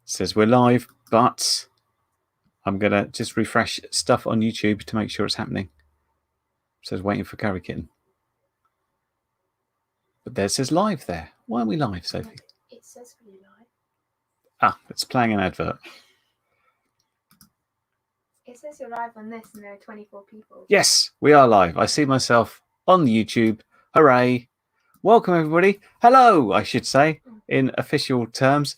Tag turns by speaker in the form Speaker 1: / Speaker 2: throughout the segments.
Speaker 1: says we're live, but I'm going to just refresh stuff on YouTube to make sure it's happening. It says waiting for Curry Kitten. But there it says live there. Why are we live, Sophie?
Speaker 2: It says we're live.
Speaker 1: Ah, it's playing an advert.
Speaker 2: It says you're live on this and there are 24 people.
Speaker 1: Yes, we are live. I see myself on the YouTube. Hooray. Welcome, everybody. Hello, I should say, in official terms.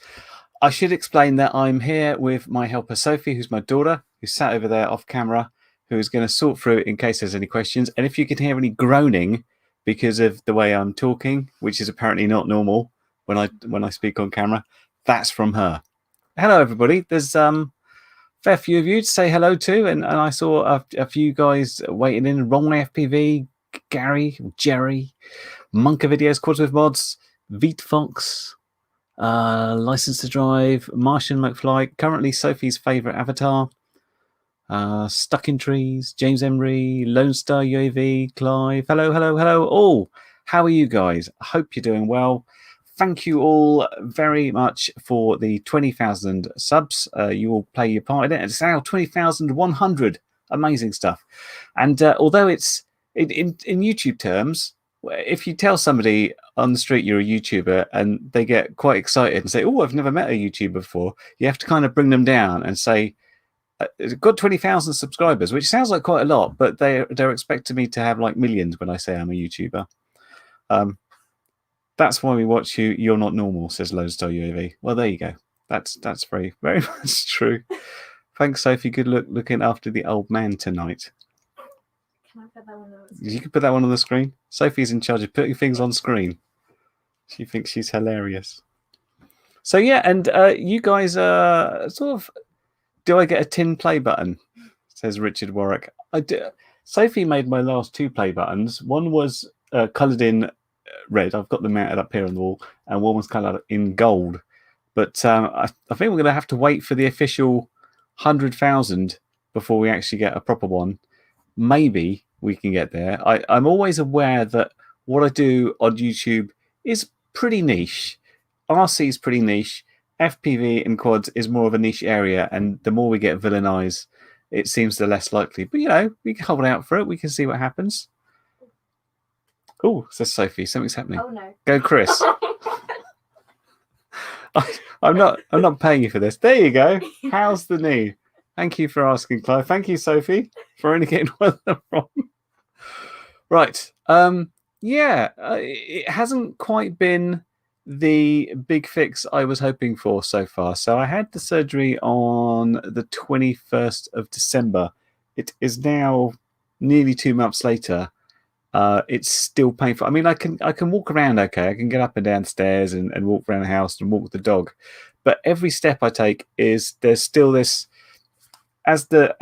Speaker 1: I should explain that I'm here with my helper, Sophie, who's my daughter, who's sat over there off camera, who is going to sort through it in case there's any questions. And if you can hear any groaning because of the way I'm talking, which is apparently not normal when I speak on camera, that's from her. Hello, everybody. There's fair few of you to say hello to, and I saw a few guys waiting in. Wrong Way FPV, Gary, Jerry, Monka Videos, Quads with Mods, Veet Fox, License to Drive, Martian McFly, currently Sophie's favourite avatar, Stuck in Trees, James Emery, Lone Star UAV, Clive. Hello, hello, hello all. How are you guys? I hope you're doing well. Thank you all very much for the 20,000 subs. You all play your part in it. It's now 20,100. Amazing stuff. And although it's in YouTube terms, if you tell somebody on the street you're a YouTuber and they get quite excited and say, oh, I've never met a YouTuber before, you have to kind of bring them down and say, it's got 20,000 subscribers, which sounds like quite a lot, but they're expecting me to have like millions when I say I'm a YouTuber. That's why we watch you. You're not normal, says Lone Star UAV. Well, there you go. That's very, very much true. Thanks, Sophie. Good looking after the old man tonight.
Speaker 2: Can I put that one on the screen?
Speaker 1: You can put that one on the screen. Sophie's in charge of putting things on screen. She thinks she's hilarious. So yeah, and you guys sort of. Do I get a tin play button? Says Richard Warwick. I do. Sophie made my last two play buttons. One was coloured in red. I've got them mounted up here on the wall, and one was coloured in gold. But I think we're going to have to wait for the official 100,000 before we actually get a proper one. Maybe we can get there. I'm always aware that what I do on YouTube is pretty niche. RC is pretty niche. FPV and quads is more of a niche area, and the more we get villainized, it seems the less likely. But, you know, we can hold out for it. We can see what happens. Oh, says Sophie, something's happening.
Speaker 2: Oh, no.
Speaker 1: Go, Chris. I'm not paying you for this. There you go. How's the knee? Thank you for asking, Clive. Thank you, Sophie, for only getting one of them wrong. Right. Yeah, it hasn't quite been the big fix I was hoping for so far. So I had the surgery on the 21st of December. It is now nearly 2 months later. It's still painful. I mean, I can walk around okay. I can get up and down stairs and walk around the house and walk the dog. But every step I take there's still this, as the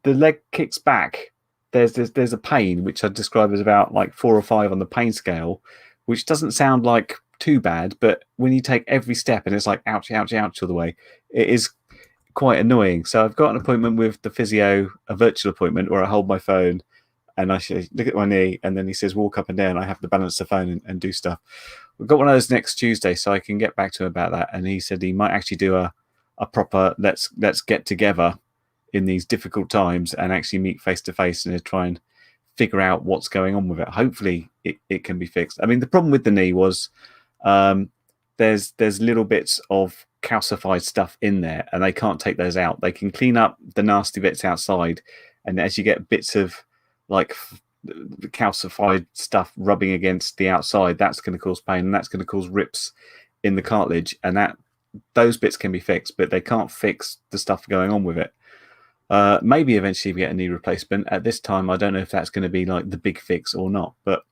Speaker 1: leg kicks back, there's a pain, which I describe as about like 4 or 5 on the pain scale, which doesn't sound like too bad, but when you take every step and it's like ouch, ouch, ouch all the way, it is quite annoying. So I've got an appointment with the physio, a virtual appointment where I hold my phone and I say, look at my knee, and then he says walk up and down. I have to balance the phone and do stuff. We've got one of those next Tuesday, so I can get back to him about that. And he said he might actually do a proper let's get together in these difficult times and actually meet face to face and try and figure out what's going on with it. Hopefully it can be fixed. I mean, the problem with the knee was there's little bits of calcified stuff in there, and they can't take those out. They can clean up the nasty bits outside, and as you get bits of like the calcified stuff rubbing against the outside, that's going to cause pain, and that's going to cause rips in the cartilage, and those bits can be fixed, but they can't fix the stuff going on with it. Maybe eventually we get a knee replacement. At this time, I don't know if that's going to be like the big fix or not, but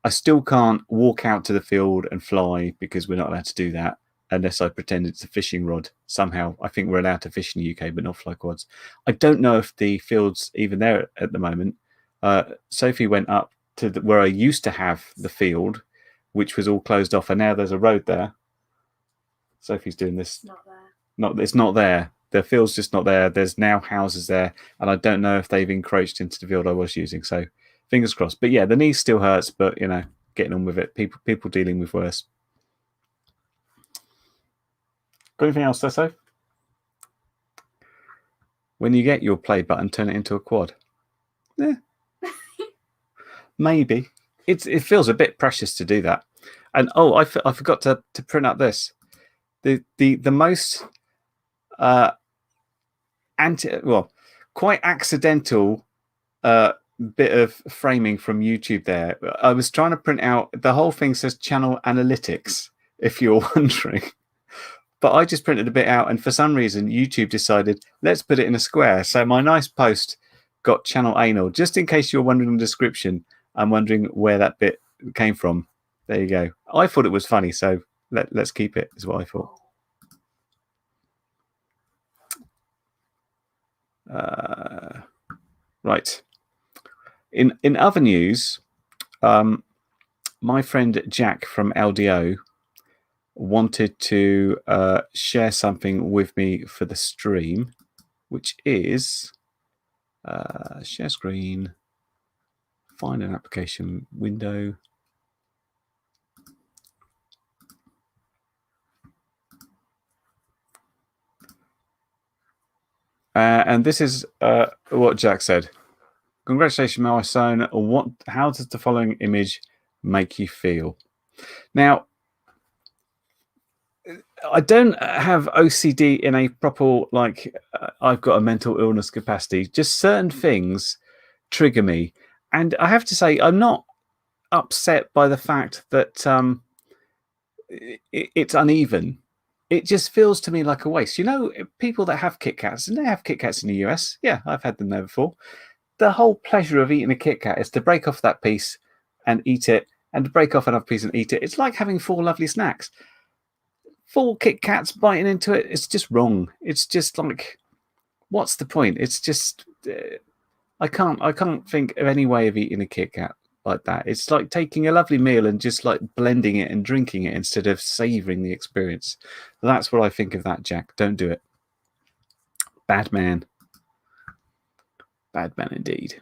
Speaker 1: I still can't walk out to the field and fly because we're not allowed to do that unless I pretend it's a fishing rod. Somehow, I think we're allowed to fish in the UK, but not fly quads. I don't know if the field's even there at the moment. Sophie went up to where I used to have the field, which was all closed off, and now there's a road there. Sophie's doing this. It's not there. The field's just not there. There's now houses there, and I don't know if they've encroached into the field I was using. So fingers crossed. But yeah, the knee still hurts, but you know, getting on with it. People dealing with worse. Got anything else to say? When you get your play button, turn it into a quad. Yeah. Maybe. It feels a bit precious to do that. And I forgot to print out this. The most quite accidental bit of framing from YouTube there. I was trying to print out, the whole thing says channel analytics, if you're wondering. But I just printed a bit out, and for some reason YouTube decided, let's put it in a square. So my nice post got channel anal. Just in case you're wondering the description, I'm wondering where that bit came from. There you go. I thought it was funny, so let's keep it, is what I thought. Right. In other news, my friend Jack from LDO wanted to share something with me for the stream, which is share screen, find an application window. And this is what Jack said. Congratulations, my son. How does the following image make you feel? Now, I don't have OCD in a proper, like, I've got a mental illness capacity. Just certain things trigger me. And I have to say, I'm not upset by the fact that it's uneven. It just feels to me like a waste. You know, people that have Kit Kats, and they have Kit Kats in the US. Yeah, I've had them there before. The whole pleasure of eating a Kit Kat is to break off that piece and eat it, and to break off another piece and eat it. It's like having 4 lovely snacks. 4 Kit Kats biting into it, it's just wrong. It's just like, what's the point? It's just, I can't think of any way of eating a Kit Kat like that. It's like taking a lovely meal and just like blending it and drinking it instead of savouring the experience. That's what I think of that, Jack. Don't do it. Bad man. Bad man indeed.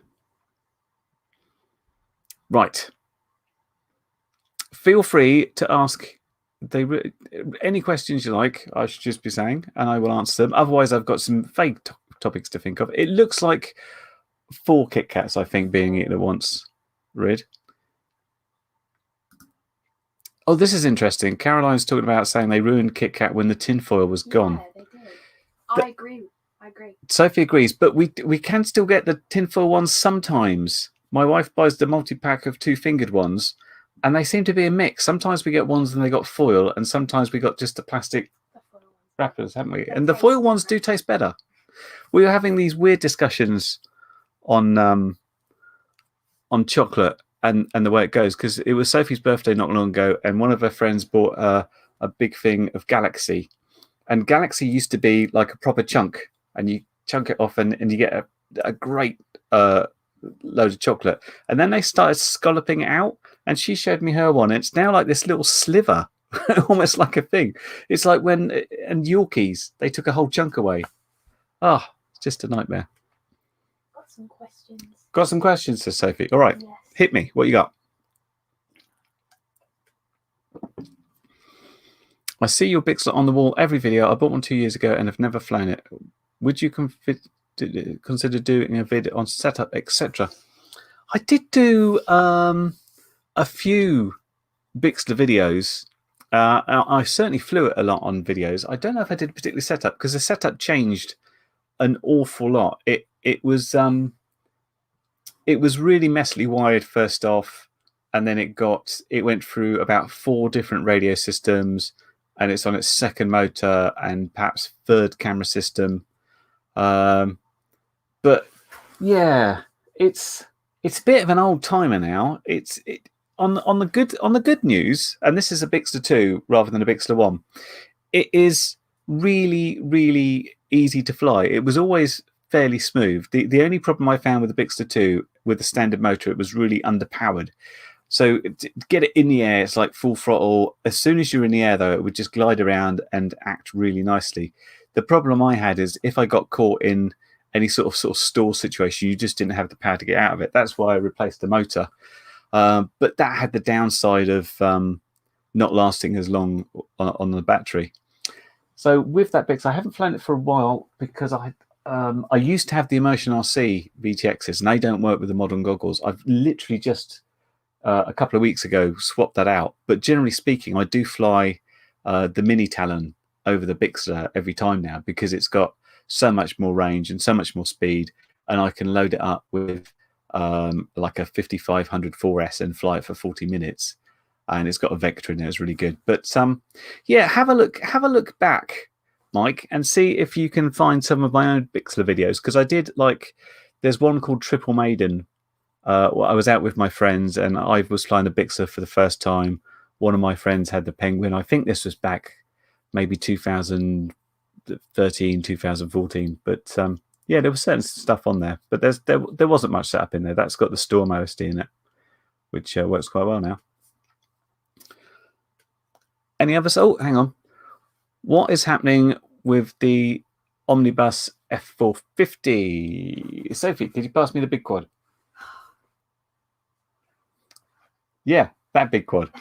Speaker 1: Right. Feel free to ask any questions you like, I should just be saying, and I will answer them. Otherwise, I've got some vague topics to think of. It looks like 4 Kit Kats, I think, being eaten at once. Rid. Oh, this is interesting. Caroline's talking about saying they ruined Kit Kat when the tinfoil was gone.
Speaker 2: Yeah, they did. I agree.
Speaker 1: Sophie agrees, but we can still get the tinfoil ones sometimes. My wife buys the multi-pack of 2-fingered ones, and they seem to be a mix. Sometimes we get ones and they got foil, and sometimes we got just the plastic wrappers, haven't we? And the foil ones do taste better. We were having these weird discussions on chocolate and the way it goes, because it was Sophie's birthday not long ago, and one of her friends bought a big thing of Galaxy, and Galaxy used to be like a proper chunk, and you chunk it off and you get a great load of chocolate. And then they started scalloping it out, and she showed me her one. It's now like this little sliver, almost like a thing. It's like when and Yorkies, they took a whole chunk away. Ah, it's just a nightmare.
Speaker 2: Got some questions.
Speaker 1: Got some questions, says Sophie. All right,
Speaker 2: Yes.
Speaker 1: hit me. What you got? I see your Bixler on the wall every video. I bought one 2 years ago and have never flown it. Would you consider doing a vid on setup, etc.? I did do a few Bixler videos. I certainly flew it a lot on videos. I don't know if I did particularly setup, because the setup changed an awful lot. It was really messily wired first off, and then it went through about 4 different radio systems, and it's on its 2nd motor and perhaps 3rd camera system. But yeah, it's a bit of an old timer now. On the good news, and this is a Bixler 2 rather than a Bixler 1. It is really, really easy to fly. It was always fairly smooth. The only problem I found with the Bixler 2 with the standard motor, it was really underpowered. So to get it in the air, it's like full throttle. As soon as you're in the air, though, it would just glide around and act really nicely. The problem I had is if I got caught in any sort of stall situation, you just didn't have the power to get out of it. That's why I replaced the motor. But that had the downside of not lasting as long on the battery. So with that Bix, I haven't flown it for a while because I used to have the Immersion RC VTXs, and they don't work with the modern goggles. I've literally just a couple of weeks ago swapped that out. But generally speaking, I do fly the Mini Talon over the Bixler every time now because it's got so much more range and so much more speed, and I can load it up with like a 5500 4S and fly it for 40 minutes. And it's got a vector in there. It's really good. But yeah, have a look back, Mike, and see if you can find some of my own Bixler videos, because I did there's one called Triple Maiden. Well, I was out with my friends and I was flying a Bixler for the first time. One of my friends had the Penguin. I think this was back maybe 2013, 2014. But yeah, there was certain stuff on there, but there wasn't much set up in there. That's got the Storm OSD in it, which works quite well now. Any others? Oh, hang on. What is happening with the Omnibus F450? Sophie, could you pass me the big quad? Yeah, that big quad.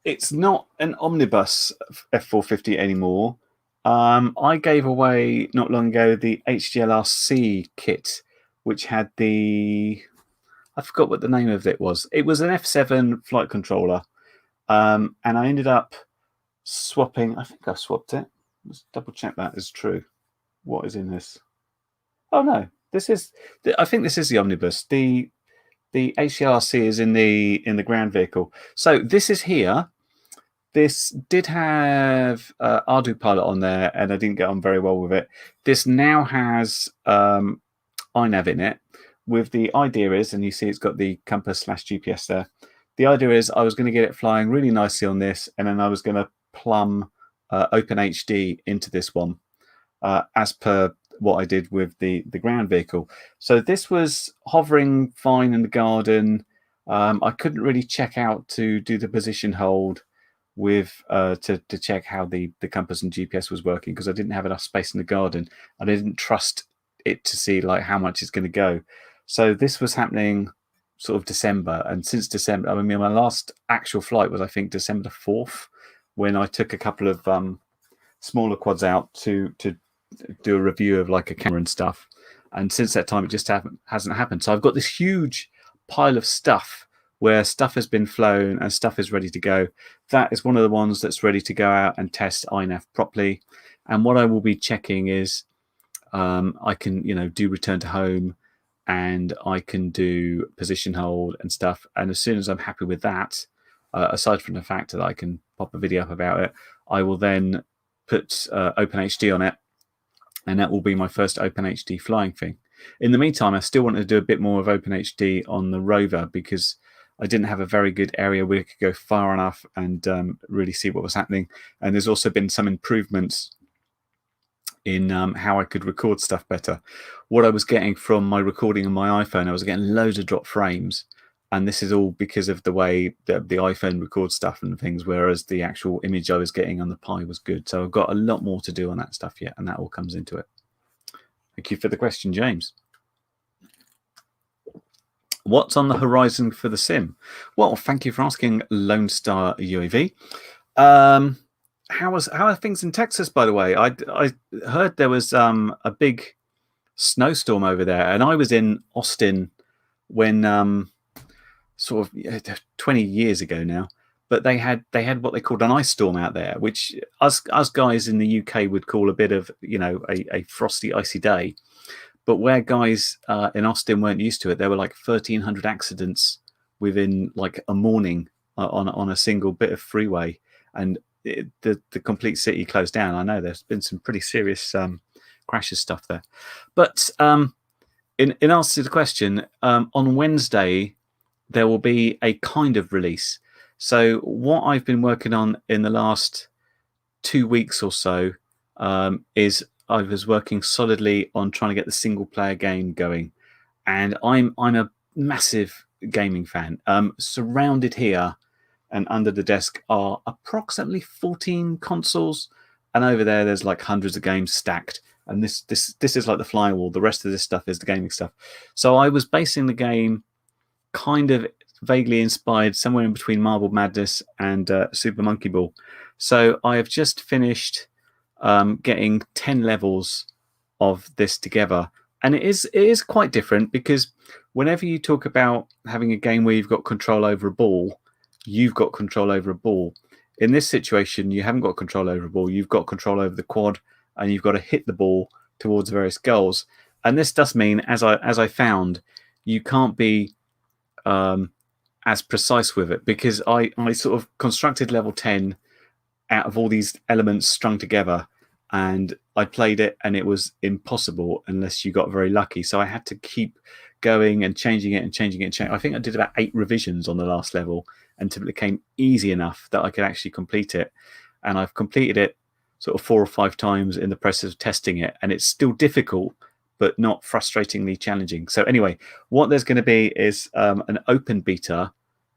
Speaker 1: It's not an Omnibus F450 anymore. I gave away not long ago the HDLRC kit, which had the... I forgot what the name of it was. It was an F7 flight controller. And I ended up swapping... I think I swapped it. Let's double check that is true. What is in this? Oh, no. This is... I think this is the Omnibus. The HDLRC is in the ground vehicle. So this is here. This did have Ardu Pilot on there, and I didn't get on very well with it. This now has iNav in it. With the idea is, and you see it's got the compass/GPS there. The idea is I was going to get it flying really nicely on this, and then I was going to plumb OpenHD into this one, as per what I did with the ground vehicle. So this was hovering fine in the garden. I couldn't really check out to do the position hold with to check how the compass and GPS was working, because I didn't have enough space in the garden, and I didn't trust it to see like how much it's going to go. So this was happening sort of December, and since December, I mean, my last actual flight was, I think, December the 4th, when I took a couple of smaller quads out to do a review of like a camera and stuff. And since that time, it just hasn't happened. So I've got this huge pile of stuff where stuff has been flown and stuff is ready to go. That is one of the ones that's ready to go out and test iNav properly. And what I will be checking is I can, do return to home, and I can do position hold and stuff. And as soon as I'm happy with that, aside from the fact that I can pop a video up about it, I will then put OpenHD on it, and that will be my first OpenHD flying thing. In the meantime, I still want to do a bit more of OpenHD on the rover, because I didn't have a very good area where I could go far enough and really see what was happening. And there's also been some improvements in how I could record stuff better. What I was getting from my recording on my iPhone, I was getting loads of drop frames. And this is all because of the way that the iPhone records stuff and things, whereas the actual image I was getting on the Pi was good. So I've got a lot more to do on that stuff yet, and that all comes into it. Thank you for the question, James. What's on the horizon for the sim? Well, thank you for asking, Lone Star UAV. How are things in Texas, by the way? I heard there was a big snowstorm over there, and I was in Austin when sort of 20 years ago now. But they had what they called an ice storm out there, which us guys in the UK would call a bit of a frosty, icy day. But where guys in Austin weren't used to it, there were like 1,300 accidents within like a morning on a single bit of freeway, and the complete city closed down. I know there's been some pretty serious crashes stuff there. But in answer to the question, on Wednesday there will be a kind of release. So what I've been working on in the last 2 weeks or so is I was working solidly on trying to get the single player game going, and I'm a massive gaming fan. Surrounded here and under the desk are approximately 14 consoles, and over there's like hundreds of games stacked. And this is like the flying wall. The rest of this stuff is the gaming stuff. So I was basing the game kind of vaguely inspired somewhere in between Marble Madness and Super Monkey Ball. So I have just finished getting 10 levels of this together. And it is quite different, because whenever you talk about having a game where you've got control over a ball, you've got control over a ball. In this situation, you haven't got control over a ball. You've got control over the quad, and you've got to hit the ball towards various goals. And this does mean, as I found, you can't be as precise with it, because I sort of constructed level 10 out of all these elements strung together, and I played it, and it was impossible unless you got very lucky. So I had to keep going and changing it and changing it and changing. I think I did about 8 revisions on the last level until it became easy enough that I could actually complete it. And I've completed it sort of 4 or 5 times in the process of testing it, and it's still difficult, but not frustratingly challenging. So anyway, what there's going to be is an open beta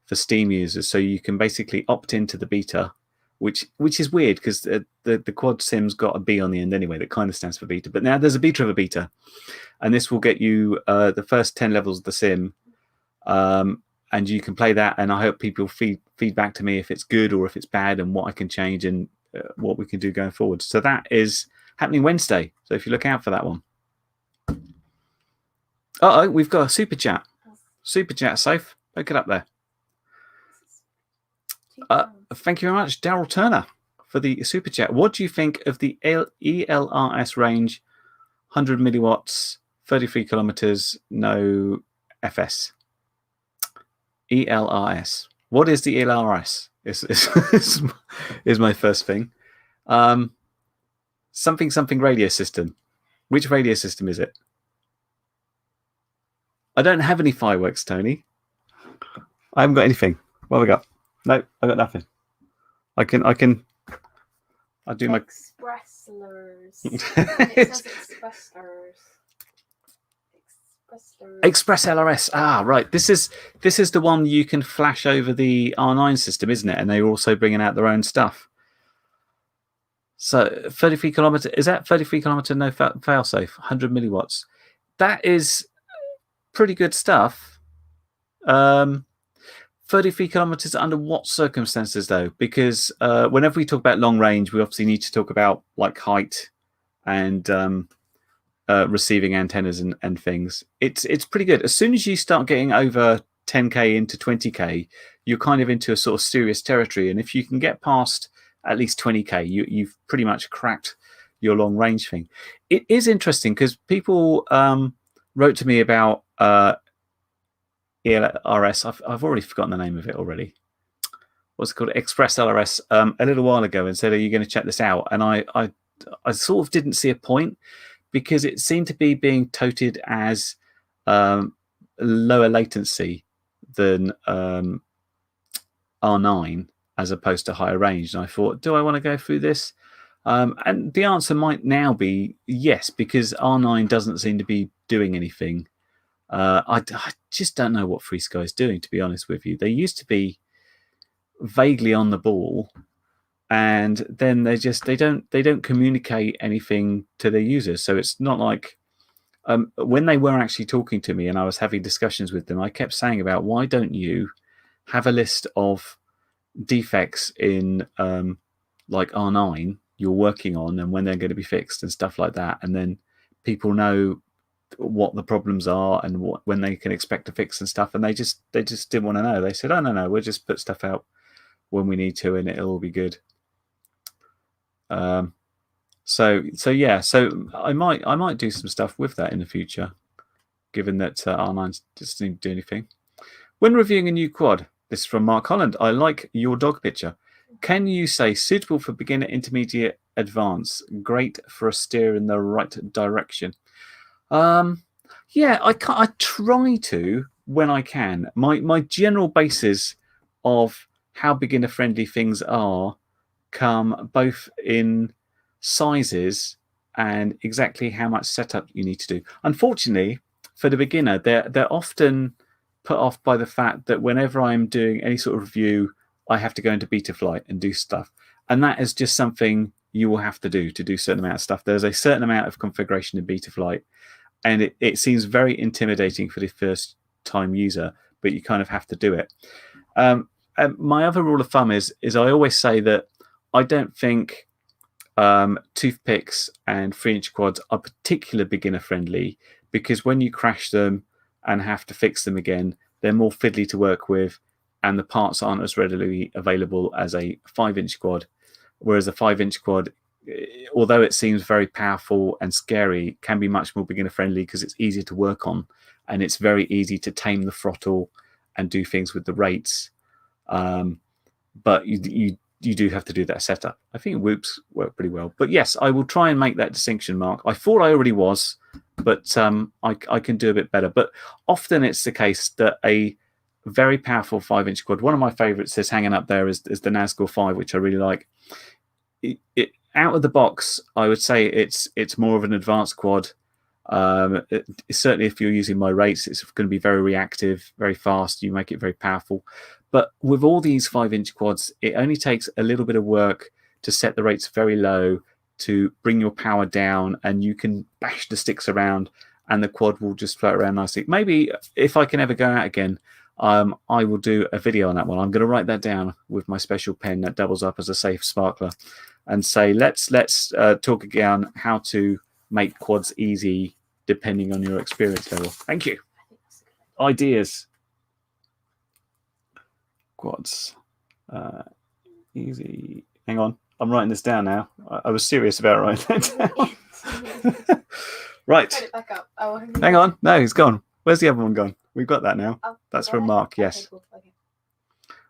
Speaker 1: for Steam users. So you can basically opt into the beta, which is weird, because the quad sim's got a B on the end anyway, that kind of stands for beta. But now there's a beta of a beta, and this will get you the first 10 levels of the sim, and you can play that. And I hope people feed back to me if it's good or if it's bad, and what I can change, and what we can do going forward. So that is happening Wednesday. So if you look out for that one. Uh-oh, we've got a super chat. Super chat, Safe. Poke it up there. Thank you very much, Daryl Turner, for the super chat. What do you think of the ELRS range, 100 milliwatts, 33 kilometers, no FS? ELRS. What is the ELRS? Is my first thing. Something radio system. Which radio system is it? I don't have any fireworks, Tony. I haven't got anything. What have we got? No, I got nothing. I do my
Speaker 2: Expresslers. It says expresslers.
Speaker 1: Express LRS. Ah, right. This is the one you can flash over the R9 system, isn't it? And they're also bringing out their own stuff. So 33 kilometer, is that 33 kilometer no failsafe? 100 milliwatts. That is pretty good stuff. 33 kilometers under what circumstances, though? Because whenever we talk about long range, we obviously need to talk about like height and receiving antennas and things. It's pretty good. As soon as you start getting over 10k into 20k, you're kind of into a sort of serious territory. And if you can get past at least 20k, you've pretty much cracked your long range thing. It is interesting because people wrote to me about ELRS. I've already forgotten the name of it already. What's it called? Express LRS a little while ago, and said, "Are you going to check this out?" And I sort of didn't see a point, because it seemed to be being touted as lower latency than R9 as opposed to higher range. And I thought, do I want to go through this? And the answer might now be yes, because R9 doesn't seem to be doing anything. I just don't know what FreeSky is doing, to be honest with you. They used to be vaguely on the ball, and then they don't communicate anything to their users. So it's not like when they were actually talking to me and I was having discussions with them, I kept saying about, why don't you have a list of defects in like R9 you're working on and when they're going to be fixed and stuff like that, and then people know what the problems are and when they can expect to fix and stuff. And they just didn't want to know. They said, oh no, we'll just put stuff out when we need to and it'll all be good. So yeah, so I might do some stuff with that in the future, given that R9 just didn't do anything. When reviewing a new quad, this is from Mark Holland, I like your dog picture. Can you say suitable for beginner, intermediate, advanced, great for a steer in the right direction? Yeah, I try to when I can. My general basis of how beginner friendly things are come both in sizes and exactly how much setup you need to do. Unfortunately, for the beginner, they're often put off by the fact that whenever I'm doing any sort of review, I have to go into betaflight and do stuff. And that is just something you will have to do a certain amount of stuff. There's a certain amount of configuration in betaflight, and it seems very intimidating for the first time user. but you kind of have to do it. And my other rule of thumb is I always say that I don't think toothpicks and 3-inch quads are particularly beginner friendly, because when you crash them and have to fix them again, they're more fiddly to work with, and the parts aren't as readily available as a 5-inch quad. Whereas a 5-inch quad, although it seems very powerful and scary, can be much more beginner friendly because it's easier to work on, and it's very easy to tame the throttle and do things with the rates. But you do have to do that setup. I think Whoops work pretty well. But yes, I will try and make that distinction, Mark. I thought I already was, but I can do a bit better. But often it's the case that a very powerful 5-inch quad, one of my favorites is hanging up there, is the Nazgul 5, which I really like. It out of the box, I would say it's more of an advanced quad. Certainly if you're using my rates, it's going to be very reactive, very fast. You make it very powerful. But with all these 5-inch quads, it only takes a little bit of work to set the rates very low, to bring your power down, and you can bash the sticks around and the quad will just float around nicely. Maybe if I can ever go out again, I will do a video on that one. I'm going to write that down with my special pen that doubles up as a safe sparkler, and say let's talk again how to make quads easy depending on your experience level. Thank you. Ideas. Quads. Easy. Hang on. I'm writing this down now. I was serious about writing that down. Right.
Speaker 2: Put it back up. Oh,
Speaker 1: hang on. No, he's gone. Where's the other one gone? We've got that now.
Speaker 2: Oh,
Speaker 1: that's from Mark. Yes.
Speaker 2: Okay, cool. Okay.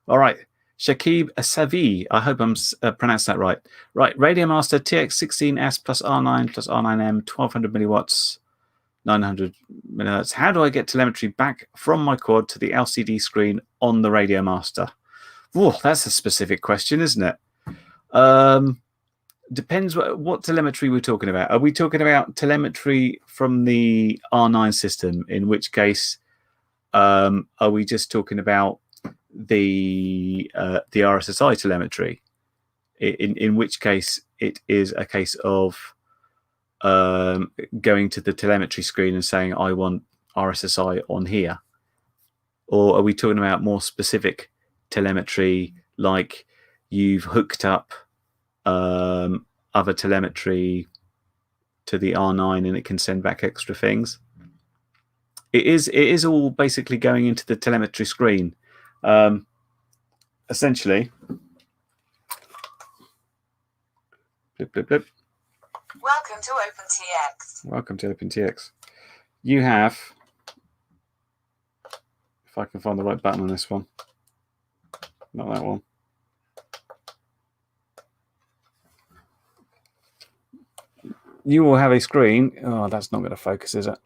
Speaker 1: All right. Shakib Savi. I hope I'm pronounced that right. Right. Radio Master TX16S plus R9 plus R9M, 1200 milliwatts, 900 megahertz. How do I get telemetry back from my quad to the LCD screen on the Radio Master? Whoa, that's a specific question, isn't it? Depends what telemetry we're talking about. Are we talking about telemetry from the R9 system, in which case are we just talking about the RSSI telemetry, in which case it is a case of going to the telemetry screen and saying I want RSSI on here? Or are we talking about more specific telemetry, like you've hooked up other telemetry to the R9 and it can send back extra things? It is all basically going into the telemetry screen. Essentially, blip, blip, blip.
Speaker 3: Welcome to OpenTX.
Speaker 1: Welcome to OpenTX. You have, if I can find the right button on this one, not that one. You will have a screen. Oh, that's not going to focus, is it?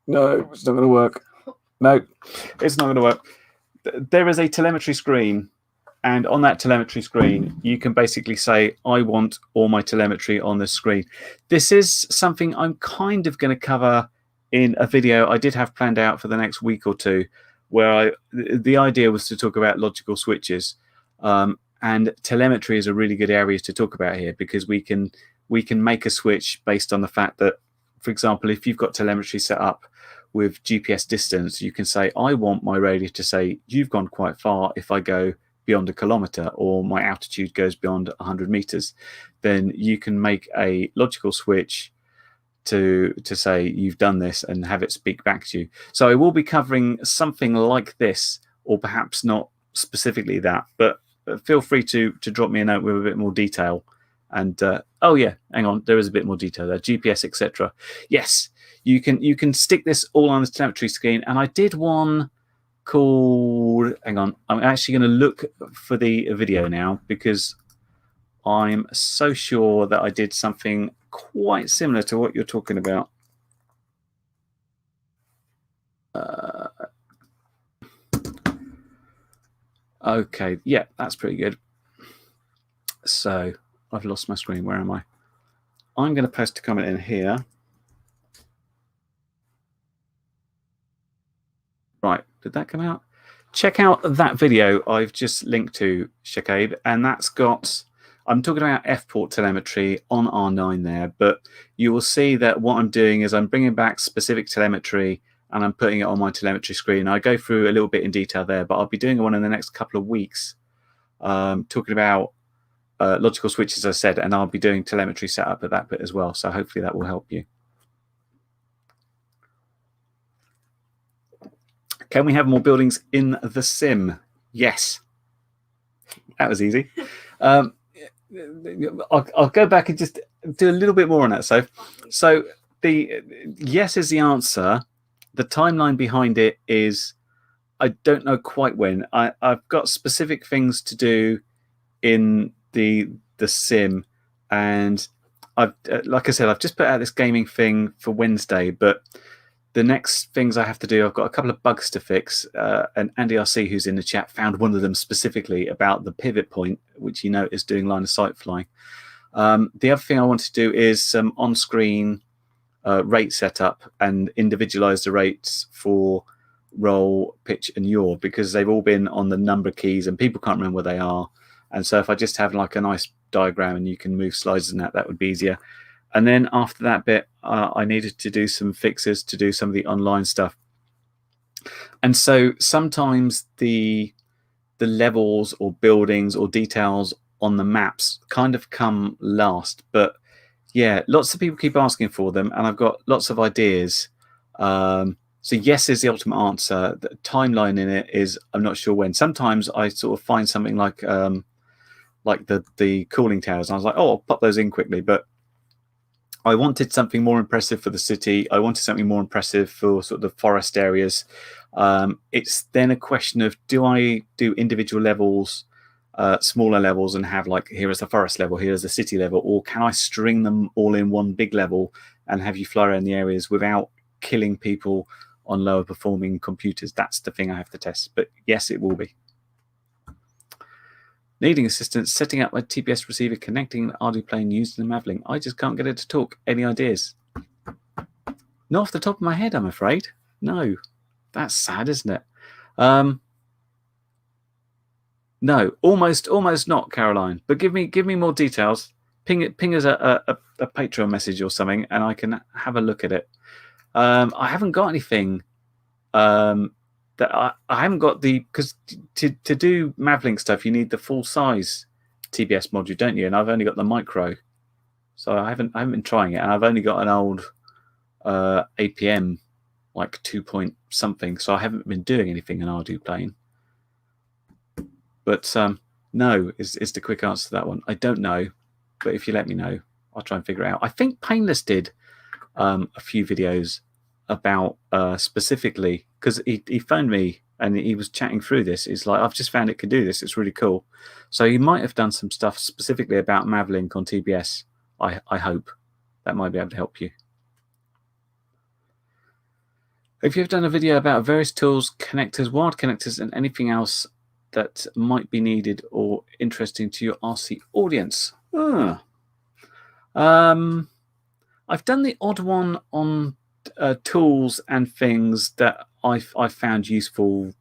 Speaker 1: No, it's not going to work. No, it's not going to work. There is a telemetry screen, and on that telemetry screen, you can basically say, I want all my telemetry on this screen. This is something I'm kind of going to cover in a video I did have planned out for the next week or two, where the idea was to talk about logical switches. And telemetry is a really good area to talk about here, because we can make a switch based on the fact that, for example, if you've got telemetry set up with GPS distance, you can say, I want my radio to say, you've gone quite far if I go beyond 1 kilometer, or my altitude goes beyond 100 meters. Then you can make a logical switch to say you've done this and have it speak back to you. So I will be covering something like this, or perhaps not specifically that, but feel free to drop me a note with a bit more detail. And oh yeah, hang on, there is a bit more detail there. GPS, etc. Yes, you can stick this all on the telemetry screen. And I did one called, hang on, I'm actually going to look for the video now, because I'm so sure that I did something quite similar to what you're talking about. Okay, yeah, that's pretty good. So I've lost my screen. Where am I? I'm going to post a comment in here. Right, did that come out? Check out that video I've just linked to, Shakib, and that's got, I'm talking about F-port telemetry on R9 there, but you will see that what I'm doing is I'm bringing back specific telemetry and I'm putting it on my telemetry screen. I go through a little bit in detail there, but I'll be doing one in the next couple of weeks, talking about logical switches, as I said, and I'll be doing telemetry setup at that bit as well. So hopefully that will help you. Can we have more buildings in the sim? Yes. That was easy. I'll go back and just do a little bit more on that. So the yes is the answer. The timeline behind it is I don't know quite when. I've got specific things to do in the sim, and I've like I said, I've just put out this gaming thing for Wednesday, but the next things I have to do, I've got a couple of bugs to fix, and Andy RC, who's in the chat, found one of them specifically about the pivot point, which you know is doing line of sight flying. The other thing I want to do is some on-screen rate setup and individualize the rates for roll, pitch, and yaw, because they've all been on the number keys and people can't remember where they are. And so if I just have like a nice diagram and you can move slides and that would be easier. And then after that bit, I needed to do some fixes to do some of the online stuff. And so sometimes the levels or buildings or details on the maps kind of come last. But yeah, lots of people keep asking for them, and I've got lots of ideas. So yes is the ultimate answer. The timeline in it is I'm not sure when. Sometimes I sort of find something like the cooling towers, and I was like, oh, I'll pop those in quickly. But I wanted something more impressive for the city. I wanted something more impressive for sort of the forest areas. It's then a question of, do I do individual levels, smaller levels, and have like, here is the forest level, here is the city level, or can I string them all in one big level and have you fly around the areas without killing people on lower performing computers? That's the thing I have to test. But yes, it will be. Needing assistance setting up a TPS receiver, connecting an RD plane using the Mavlink. I just can't get it to talk. Any ideas? Not off the top of my head, I'm afraid. No. That's sad, isn't it? No, almost not, Caroline. But give me more details. Ping us a Patreon message or something, and I can have a look at it. I haven't got anything. That I haven't got because to do Mavlink stuff you need the full size TBS module, don't you? And I've only got the micro, so I haven't been trying it, and I've only got an old APM like 2 point something, so I haven't been doing anything in RD plane. But no is the quick answer to that one. I don't know, but if you let me know, I'll try and figure it out. I think Painless did a few videos about specifically, because he phoned me and he was chatting through this. He's like, I've just found it can do this. It's really cool. So he might have done some stuff specifically about Mavlink on TBS. I hope that might be able to help you. If you've done a video about various tools, connectors, wired connectors, and anything else that might be needed or interesting to your RC audience. I've done the odd one on tools and things that I found useful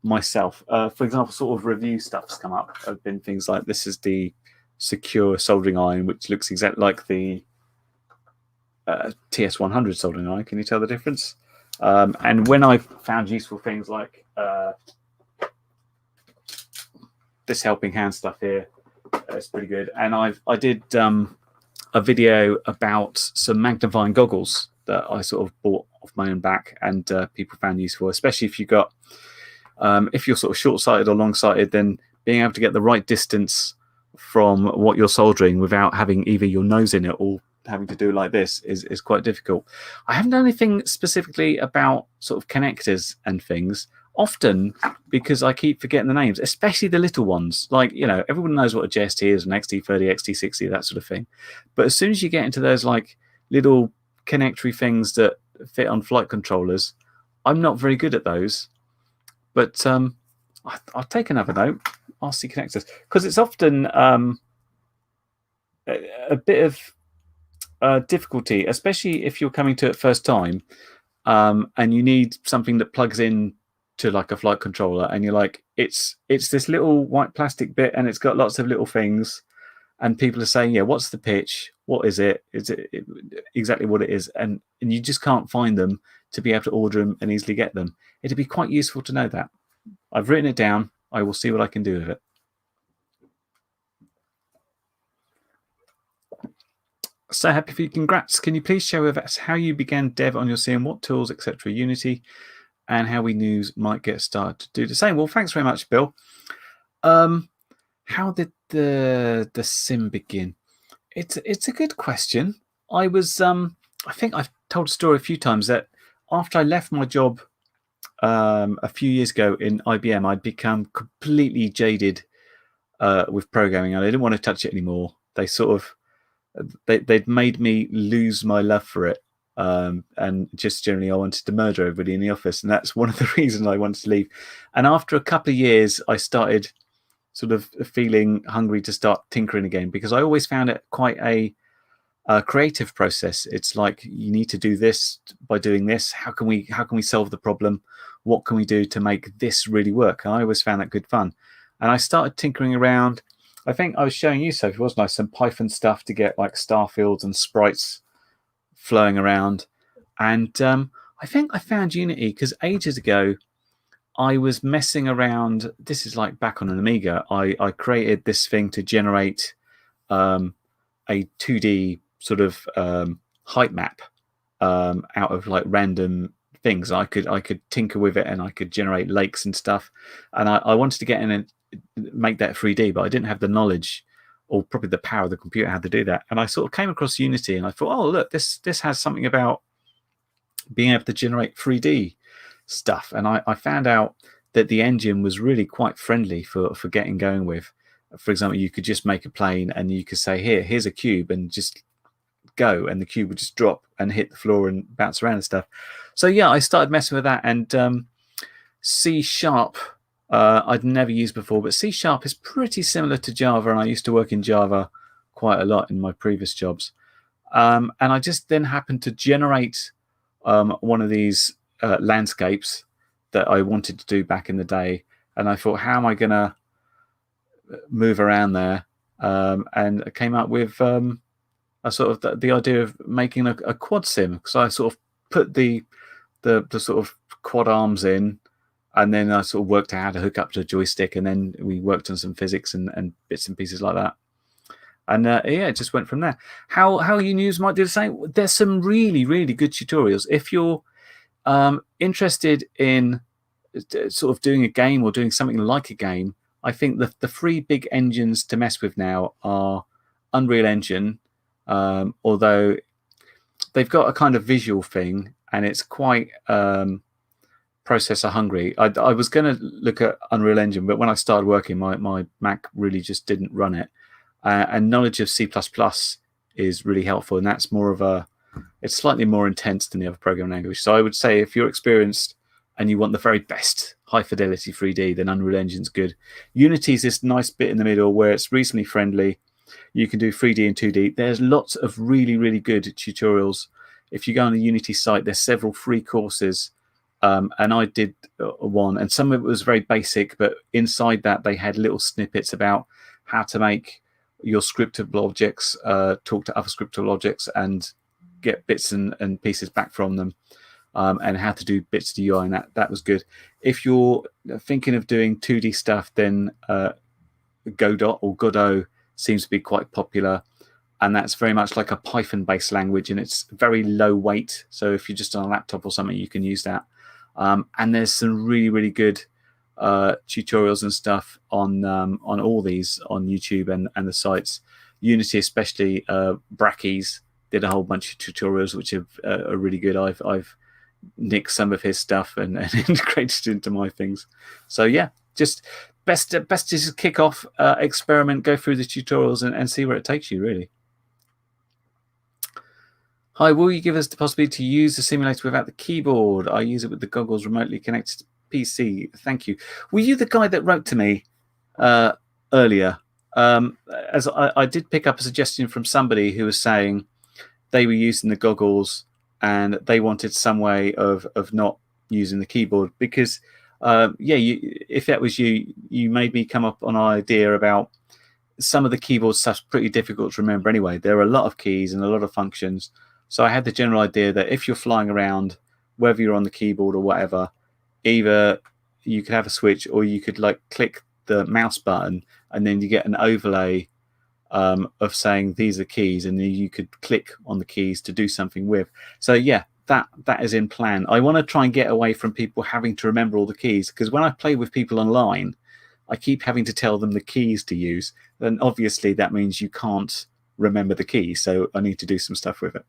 Speaker 1: myself. For example, sort of review stuff's come up. Have been things like, this is the secure soldering iron, which looks exactly like the TS100 soldering iron. Can you tell the difference? And when I've found useful things like this helping hand stuff here, it's pretty good. And I did a video about some magnifying goggles that I sort of bought off my own back, and people found useful, especially if you got if you're sort of short-sighted or long-sighted, then being able to get the right distance from what you're soldering without having either your nose in it or having to do like this is quite difficult. I haven't done anything specifically about sort of connectors and things, often because I keep forgetting the names, especially the little ones. Like, you know, everyone knows what a JST is, an XT30, XT60, that sort of thing. But as soon as you get into those like little connectory things that fit on flight controllers, I'm not very good at those. But I'll take another note. RC connectors, because it's often a bit of difficulty, especially if you're coming to it first time, and you need something that plugs in to like a flight controller, and you're like, it's this little white plastic bit, and it's got lots of little things, and people are saying, yeah, what's the pitch? What is it? Is it exactly what it is? And you just can't find them. to be able to order them and easily get them. It'd be quite useful to know that. I've written it down. I will see what I can do with it. So happy for you. Congrats. Can you please share with us how you began dev on your sim, what tools, etc. Unity, and how we news might get started to do the same? Well, thanks very much, Bill. How did the sim begin? It's a good question. I was I think I've told a story a few times that after I left my job a few years ago in IBM, I'd become completely jaded with programming, and I didn't want to touch it anymore. They sort of they'd made me lose my love for it, and just generally I wanted to murder everybody in the office, and that's one of the reasons I wanted to leave. And after a couple of years, I started sort of feeling hungry to start tinkering again, because I always found it quite a creative process. It's like, you need to do this by doing this. How can we solve the problem? What can we do to make this really work? And I always found that good fun. And I started tinkering around. I think I was showing you, Sophie, wasn't I, some Python stuff to get like star fields and sprites flowing around. And I think I found Unity because ages ago I was messing around. This is like back on an Amiga. I created this thing to generate a 2D sort of height map out of like random things. I could tinker with it, and I could generate lakes and stuff. And I wanted to get in and make that 3D, but I didn't have the knowledge or probably the power of the computer how to do that. And I sort of came across Unity, and I thought, oh look, this has something about being able to generate 3D stuff. And I found out that the engine was really quite friendly for getting going with. For example, you could just make a plane, and you could say, here's a cube, and just go, and the cube would just drop and hit the floor and bounce around and stuff. So yeah, I started messing with that. And C# I'd never used before, but C# is pretty similar to Java, and I used to work in Java quite a lot in my previous jobs. And I just then happened to generate one of these landscapes that I wanted to do back in the day. And I thought, how am I going to move around there? And I came up with a sort of the idea of making a quad sim. So I sort of put the sort of quad arms in, and then I sort of worked out how to hook up to a joystick, and then we worked on some physics and bits and pieces like that. And yeah, it just went from there. How you news might do the same. There's some really, really good tutorials. If you're interested in sort of doing a game or doing something like a game, I think the three big engines to mess with now are Unreal Engine, although they've got a kind of visual thing, and it's quite processor hungry. I was going to look at Unreal Engine, but when I started working, my Mac really just didn't run it. And knowledge of C++ is really helpful, and that's more of it's slightly more intense than the other programming language. So I would say if you're experienced and you want the very best high fidelity 3D, then Unreal Engine's good. Unity is this nice bit in the middle where it's reasonably friendly. You can do 3D and 2D. There's lots of really, really good tutorials. If you go on the Unity site, there's several free courses. And I did one, and some of it was very basic, but inside that they had little snippets about how to make your scriptable objects talk to other scriptable objects and get bits and pieces back from them, and how to do bits of the UI, and that was good. If you're thinking of doing 2D stuff, then Godot or Godot seems to be quite popular, and that's very much like a Python-based language, and it's very low weight. So if you're just on a laptop or something, you can use that. And there's some really, really good tutorials and stuff on all these on YouTube and the sites. Unity, especially Brackeys, did a whole bunch of tutorials which are really good. I've nicked some of his stuff and integrated it into my things. So yeah, just best to just kick off, experiment, go through the tutorials and see where it takes you, really. Hi, will you give us the possibility to use the simulator without the keyboard? I use it with the goggles remotely connected to PC. Thank you. Were you the guy that wrote to me earlier? As I did pick up a suggestion from somebody who was saying they were using the goggles and they wanted some way of not using the keyboard, because if that was you made me come up on an idea about some of the keyboard stuff's pretty difficult to remember anyway. There are a lot of keys and a lot of functions. So I had the general idea that if you're flying around whether you're on the keyboard or whatever, either you could have a switch or you could like click the mouse button and then you get an overlay of saying these are keys, and then you could click on the keys to do something with. So yeah, that is in plan. I want to try and get away from people having to remember all the keys, because when I play with people online, I keep having to tell them the keys to use, and obviously that means you can't remember the keys, so I need to do some stuff with it.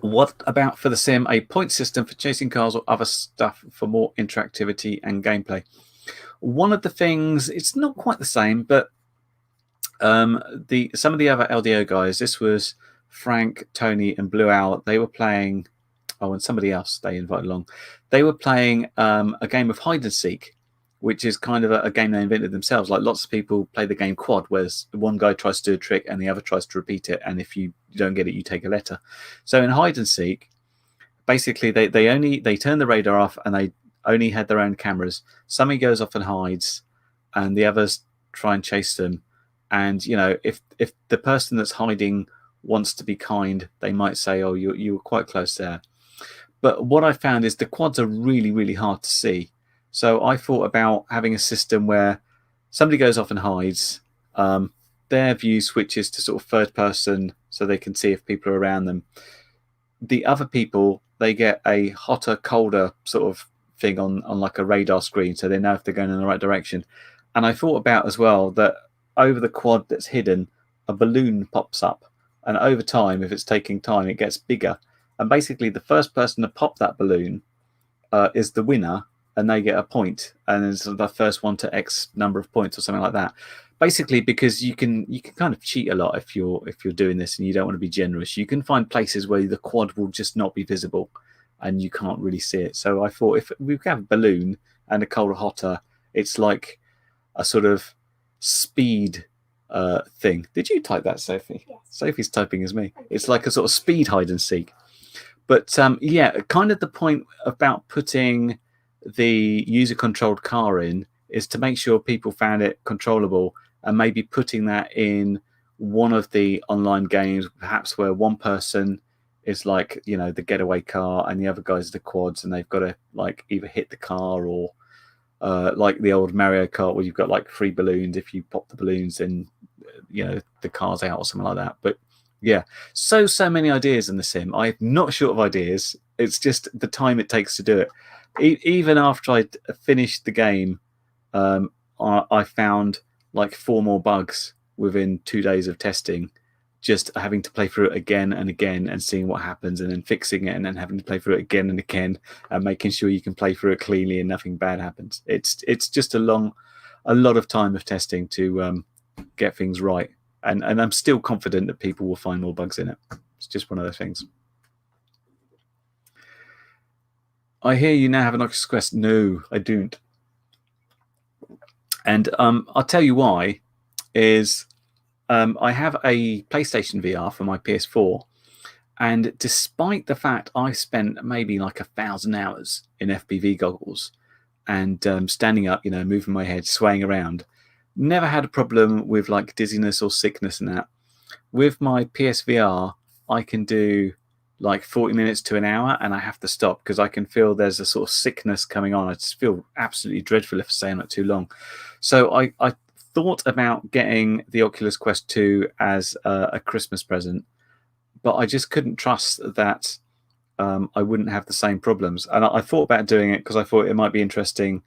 Speaker 1: What about for the sim, a point system for chasing cars or other stuff for more interactivity and gameplay? One of the things, it's not quite the same, but some of the other LDO guys, this was Frank, Tony, and Blue Owl, they were playing, and somebody else they invited along, they were playing a game of hide and seek, which is kind of a game they invented themselves. Like lots of people play the game quad, where one guy tries to do a trick and the other tries to repeat it, and if you don't get it, you take a letter. So in hide and seek, basically they turn the radar off and they only had their own cameras. Somebody goes off and hides, and the others try and chase them. And you know, if the person that's hiding wants to be kind, they might say, "Oh, you were quite close there." But what I found is the quads are really, really hard to see. So I thought about having a system where somebody goes off and hides, their view switches to sort of third person so they can see if people are around them. The other people, they get a hotter, colder sort of thing on like a radar screen, so they know if they're going in the right direction. And I thought about as well that over the quad that's hidden, a balloon pops up. And over time, if it's taking time, it gets bigger. And basically the first person to pop that balloon is the winner, and they get a point, and it's the first one to X number of points or something like that. Basically, because you can kind of cheat a lot if you're doing this and you don't want to be generous. You can find places where the quad will just not be visible and you can't really see it. So I thought if we have a balloon and a colder hotter, it's like a sort of speed thing. Did you type that, Sophie?
Speaker 2: Yes.
Speaker 1: Sophie's typing as me. It's like a sort of speed hide and seek. But yeah, kind of the point about putting the user-controlled car in is to make sure people found it controllable, and maybe putting that in one of the online games, perhaps where one person is like, you know, the getaway car and the other guy's the quads, and they've got to like either hit the car or like the old Mario Kart where you've got like 3 balloons. If you pop the balloons, then you know the car's out or something like that. But yeah, so many ideas in the sim. I'm not short of ideas. It's just the time it takes to do it. Even after I'd finished the game, I found like 4 more bugs within 2 days of testing, just having to play through it again and again and seeing what happens, and then fixing it, and then having to play through it again and again, and making sure you can play through it cleanly and nothing bad happens. It's just a lot of time of testing to get things right, and I'm still confident that people will find more bugs in it. It's just one of those things. I hear you now have an Oculus Quest. No, I don't. And I'll tell you why. Is I have a PlayStation VR for my PS4, and despite the fact I spent maybe like 1,000 hours in FPV goggles and standing up, you know, moving my head, swaying around, never had a problem with like dizziness or sickness and that. With my PSVR, I can do like 40 minutes to an hour, and I have to stop because I can feel there's a sort of sickness coming on. I just feel absolutely dreadful if I stay on it too long. So I thought about getting the Oculus Quest 2 as a Christmas present, but I just couldn't trust that I wouldn't have the same problems. And I thought about doing it because I thought it might be interesting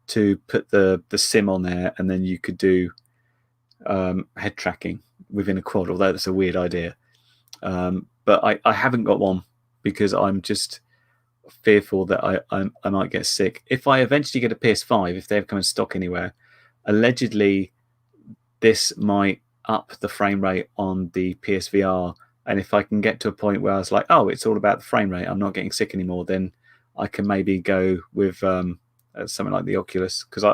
Speaker 1: to put the sim on there, and then you could do head tracking within a quad, although that's a weird idea. But I haven't got one because I'm just fearful that I might get sick. If I eventually get a PS5, if they ever come in stock anywhere, allegedly this might up the frame rate on the PSVR. And if I can get to a point where I was like, oh, it's all about the frame rate, I'm not getting sick anymore, then I can maybe go with something like the Oculus. Because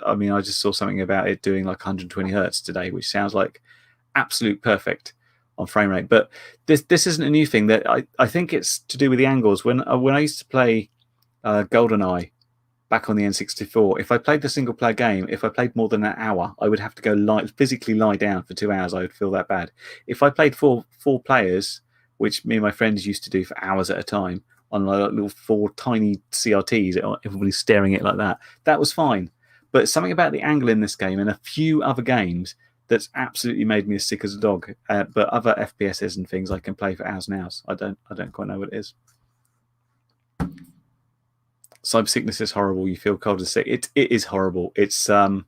Speaker 1: I mean, I just saw something about it doing like 120 hertz today, which sounds like absolute perfect on frame rate. But this isn't a new thing. That I think it's to do with the angles. When I used to play GoldenEye back on the N64. If I played the single player game, if I played more than an hour, I would have to go physically lie down for 2 hours. I would feel that bad. If I played four players, which me and my friends used to do for hours at a time on like little 4 tiny CRTs, everybody's staring at it like that, that was fine. But something about the angle in this game and a few other games that's absolutely made me as sick as a dog. But other FPSs and things I can play for hours and hours. I don't quite know what it is. Cyber sickness is horrible. You feel cold and sick. It is horrible. It's the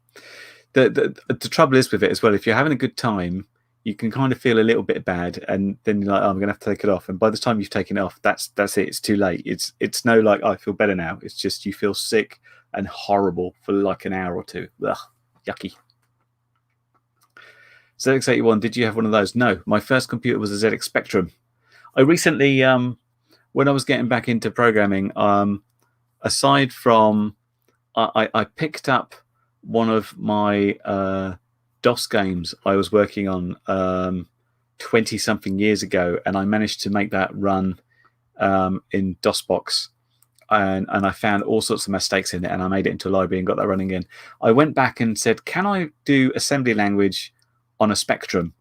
Speaker 1: trouble is with it as well. If you're having a good time, you can kind of feel a little bit bad, and then you're like, oh, I'm going to have to take it off. And by the time you've taken it off, that's it. It's too late. It's no like, oh, I feel better now. It's just you feel sick and horrible for like an hour or two. Ugh, yucky. ZX81, did you have one of those? No, my first computer was a ZX Spectrum. I recently, when I was getting back into programming, aside from, I picked up one of my DOS games I was working on 20-something years ago, and I managed to make that run in DOSBox. And I found all sorts of mistakes in it, and I made it into a library and got that running again. I went back and said, can I do assembly language on a Spectrum?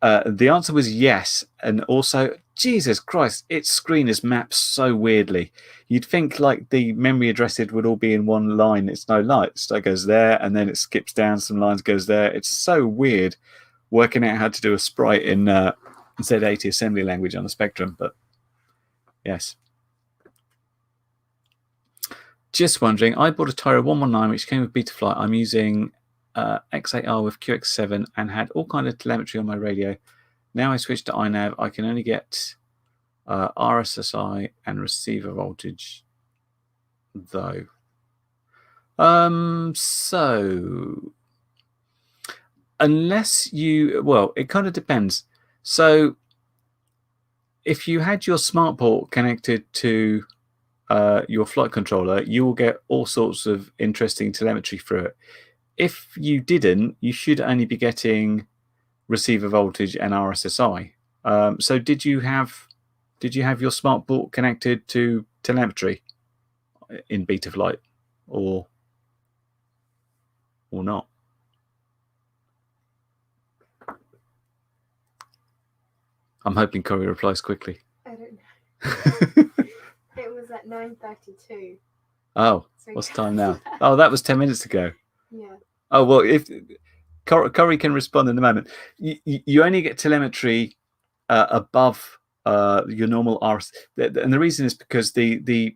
Speaker 1: The answer was yes. And also, Jesus Christ, its screen is mapped so weirdly. You'd think like the memory addresses would all be in one line. It's no lights. So it goes there, and then it skips down some lines, goes there. It's so weird working out how to do a sprite in Z80 assembly language on the Spectrum. But yes. Just wondering, I bought a Tyro 119 which came with Betaflight. I'm using X8R with QX7 and had all kind of telemetry on my radio. Now I switched to iNav. I can only get RSSI and receiver voltage, though. So unless you, well, it kind of depends. So if you had your smart port connected to your flight controller, you will get all sorts of interesting telemetry through it. If you didn't, you should only be getting receiver voltage and RSSI. So did you have your smart port connected to telemetry in Betaflight, or not? I'm hoping Corey replies quickly.
Speaker 2: I don't know. It was at 9:32.
Speaker 1: Oh,
Speaker 2: So
Speaker 1: what's the time now? Oh, that was 10 minutes ago.
Speaker 2: Yeah.
Speaker 1: Oh, well, if Corey can respond in a moment. You only get telemetry above your normal RS, and the reason is because the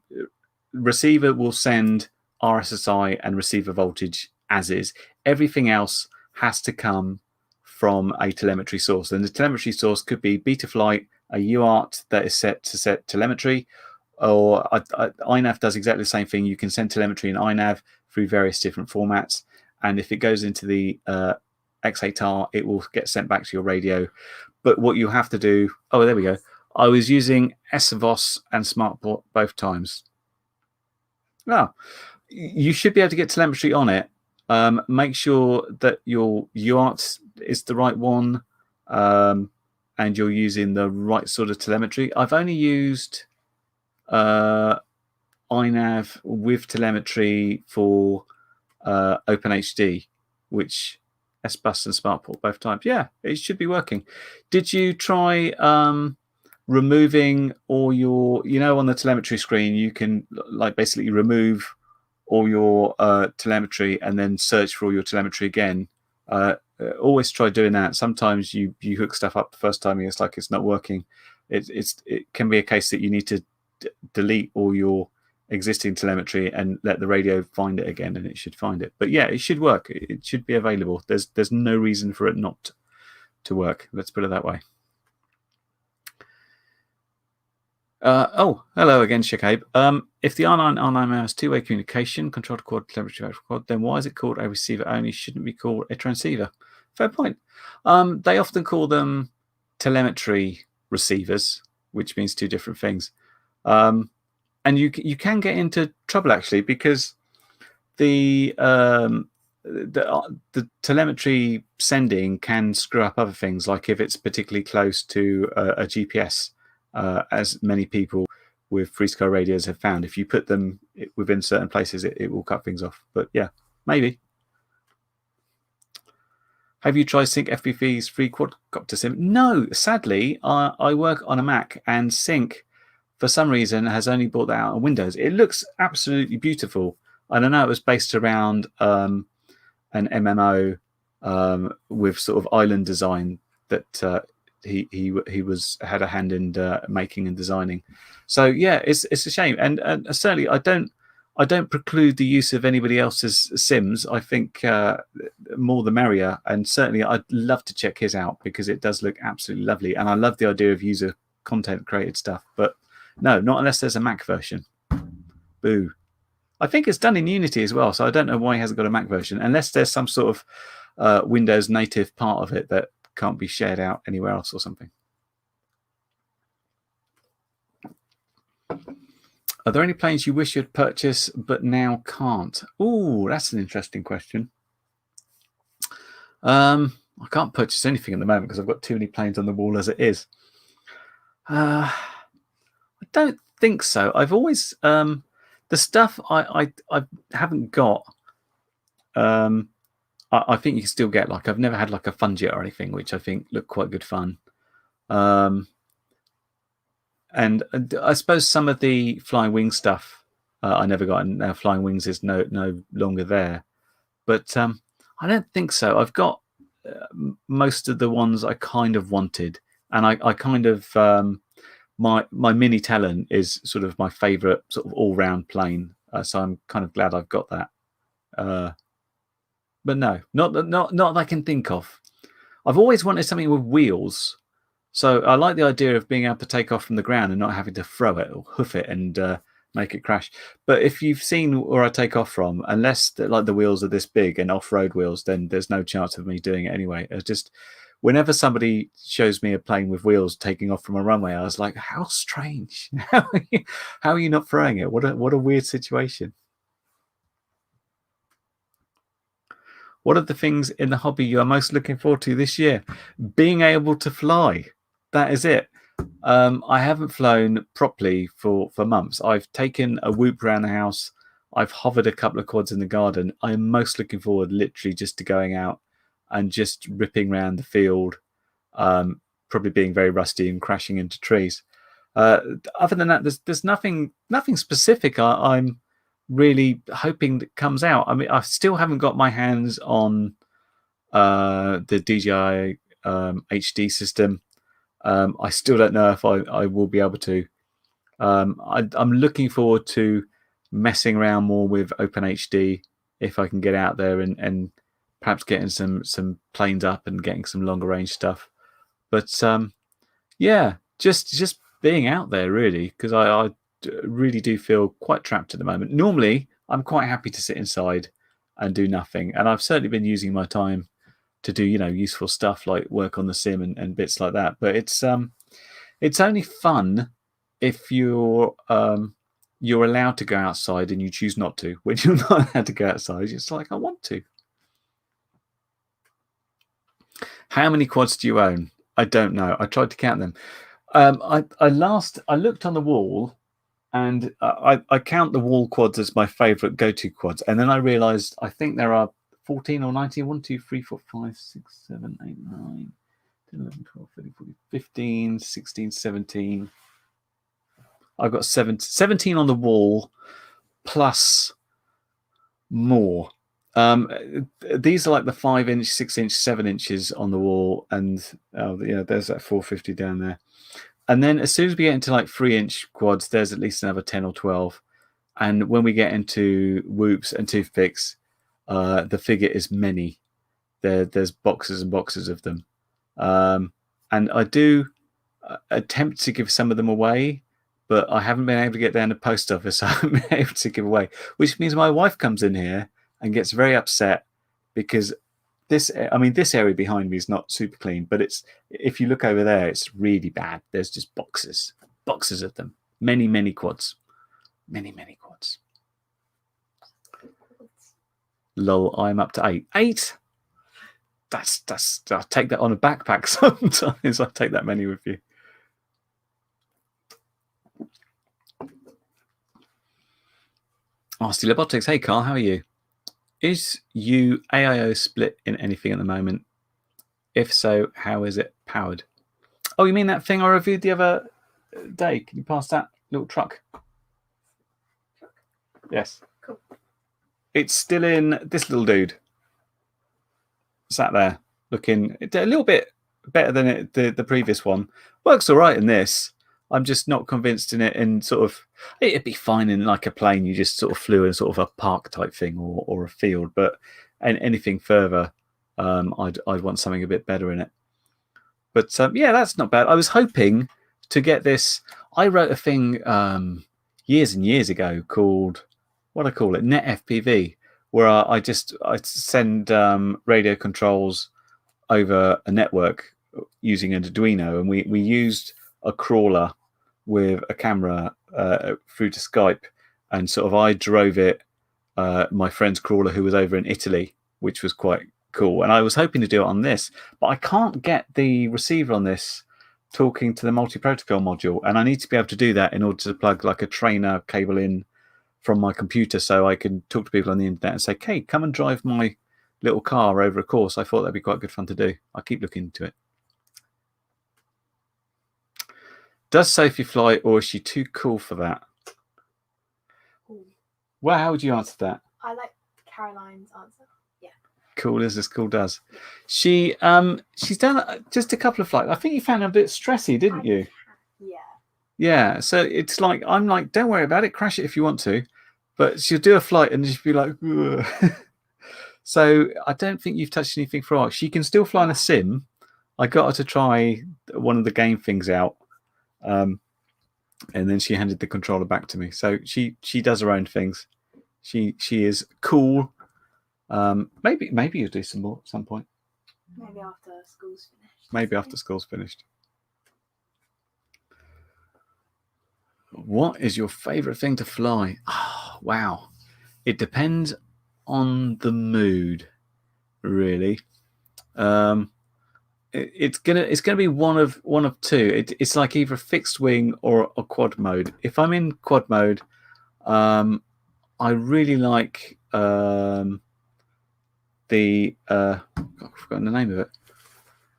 Speaker 1: receiver will send RSSI and receiver voltage as is. Everything else has to come from a telemetry source, and the telemetry source could be Betaflight, a UART that is set to set telemetry, or iNav does exactly the same thing. You can send telemetry in iNav through various different formats, and if it goes into the X8R, it will get sent back to your radio. But what you have to do, oh, there we go. I was using SVOS and SmartPort both times. Now, you should be able to get telemetry on it. Make sure that your UART is the right one, and you're using the right sort of telemetry. I've only used iNav with telemetry for OpenHD, which SBus and SmartPort both times. Yeah, it should be working. Did you try removing all your, on the telemetry screen, you can like basically remove all your telemetry and then search for all your telemetry again? Always try doing that. Sometimes you hook stuff up the first time and it's like it's not working. It can be a case that you need to delete all your existing telemetry and let the radio find it again, and it should find it. But yeah, it should work. It should be available. There's no reason for it not to work. Let's put it that way. Oh, hello again, Shakabe. If the R9 has two-way communication, control to quad, telemetry back to quad, then why is it called a receiver only? Shouldn't it be called a transceiver? Fair point. They often call them telemetry receivers, which means two different things. And you can get into trouble actually, because the telemetry sending can screw up other things, like if it's particularly close to a GPS, as many people with FreeSky radios have found. If you put them within certain places, it will cut things off. But yeah, maybe. Have you tried Sync FPV's free quadcopter sim? No, sadly, I work on a Mac, and Sync, for some reason, has only brought that out on Windows. It looks absolutely beautiful. And I know it was based around an MMO with sort of island design that he had a hand in making and designing. So yeah, it's a shame, and certainly I don't preclude the use of anybody else's sims. I think more the merrier, and certainly I'd love to check his out because it does look absolutely lovely, and I love the idea of user content created stuff. But no, not unless there's a Mac version. Boo. I think it's done in Unity as well, so I don't know why he hasn't got a Mac version, unless there's some sort of Windows native part of it that can't be shared out anywhere else or something. Are there any planes you wish you'd purchase but now can't? Oh, that's an interesting question. I can't purchase anything at the moment because I've got too many planes on the wall as it is. I don't think so. I've always the stuff I haven't got. I think you can still get, like, I've never had like a Funjet or anything, which I think look quite good fun. And I suppose some of the Flying Wing stuff I never got, and now Flying Wings is no longer there. But I don't think so. I've got most of the ones I kind of wanted, and I kind of my Mini Talon is sort of my favourite sort of all-round plane. So I'm kind of glad I've got that. But no, not that I can think of. I've always wanted something with wheels. So I like the idea of being able to take off from the ground and not having to throw it or hoof it and make it crash. But if you've seen where I take off from, unless the wheels are this big and off-road wheels, then there's no chance of me doing it anyway. It's just whenever somebody shows me a plane with wheels taking off from a runway, I was like, how strange. How are you not throwing it? What a weird situation. What are the things in the hobby you are most looking forward to this year? Being able to fly. That is it. I haven't flown properly for months. I've taken a whoop around the house. I've hovered a couple of quads in the garden. I'm most looking forward literally just to going out and just ripping around the field, probably being very rusty and crashing into trees. Other than that, there's nothing specific I'm really hoping that comes out. I mean, I still haven't got my hands on the DJI HD system. I still don't know if I will be able to. I'm looking forward to messing around more with OpenHD if I can get out there and perhaps getting some planes up and getting some longer range stuff. But yeah, just being out there really, because I really do feel quite trapped at the moment. Normally, I'm quite happy to sit inside and do nothing, and I've certainly been using my time to do useful stuff like work on the sim and bits like that. But it's only fun if you're allowed to go outside and you choose not to. When you're not allowed to go outside, it's like, I want to. How many quads do you own? I don't know. I tried to count them. I looked on the wall, and I count the wall quads as my favorite go-to quads, and then I realized I think there are 14 or 19. 1, 2, 3, 4, 5, 6, 7, 8, 9, 10, 11, 12, 13, 14, 15, 16, 17. I've got 17 on the wall, plus more. These are like the 5-inch, 6-inch, 7 inches on the wall, and there's that 450 down there. And then as soon as we get into like 3-inch quads, there's at least another 10 or 12. And when we get into whoops and toothpicks, the figure is many. There's boxes and boxes of them. And I do attempt to give some of them away, but I haven't been able to get down to post office, so I haven't been able to give away, which means my wife comes in here and gets very upset because this area behind me is not super clean, but if you look over there, it's really bad. There's just boxes of them. Many quads. Many quads. Lol, I'm up to 8. 8? That's I'll take that on a backpack sometimes. I take that many with you. Arsty Robotics, hey Carl, how are you? Is you AIO split in anything at the moment? If so, how is it powered? Oh, you mean that thing I reviewed the other day? Can you pass that little truck? Yes.
Speaker 2: Cool.
Speaker 1: It's still in this little dude. Sat there looking a little bit better than the previous one. Works all right in this. I'm just not convinced in it. And sort of, it'd be fine in like a plane. You just sort of flew in sort of a park type thing or a field. But anything further, I'd want something a bit better in it. But yeah, that's not bad. I was hoping to get this. I wrote a thing years and years ago called, what do I call it, Net FPV, where I send radio controls over a network using an Arduino, and we used a crawler with a camera through to Skype, and sort of I drove it, my friend's crawler who was over in Italy, which was quite cool. And I was hoping to do it on this, but I can't get the receiver on this talking to the multi-protocol module, and I need to be able to do that in order to plug like a trainer cable in from my computer so I can talk to people on the internet and say, hey, come and drive my little car over a course. I thought that'd be quite good fun to do. I keep looking into it. Does Sophie fly, or is she too cool for that?
Speaker 2: Ooh.
Speaker 1: Well, how would you answer that?
Speaker 2: I like Caroline's answer. Yeah.
Speaker 1: Cool as this cool does. She's done just a couple of flights. I think you found her a bit stressy, didn't you?
Speaker 2: Yeah.
Speaker 1: Yeah. So it's like, I'm like, don't worry about it. Crash it if you want to. But she'll do a flight and she'll be like, so I don't think you've touched anything for a while. She can still fly in a sim. I got her to try one of the game things out. And then she handed the controller back to me. So she does her own things. She is cool. Maybe you'll do some more at some point.
Speaker 2: Maybe after school's finished.
Speaker 1: Maybe after school's finished. What is your favorite thing to fly? Oh, wow. It depends on the mood, really. It's gonna be one of two. It's like either a fixed wing or a quad mode. If I'm in quad mode, I really like I've forgotten the name of it.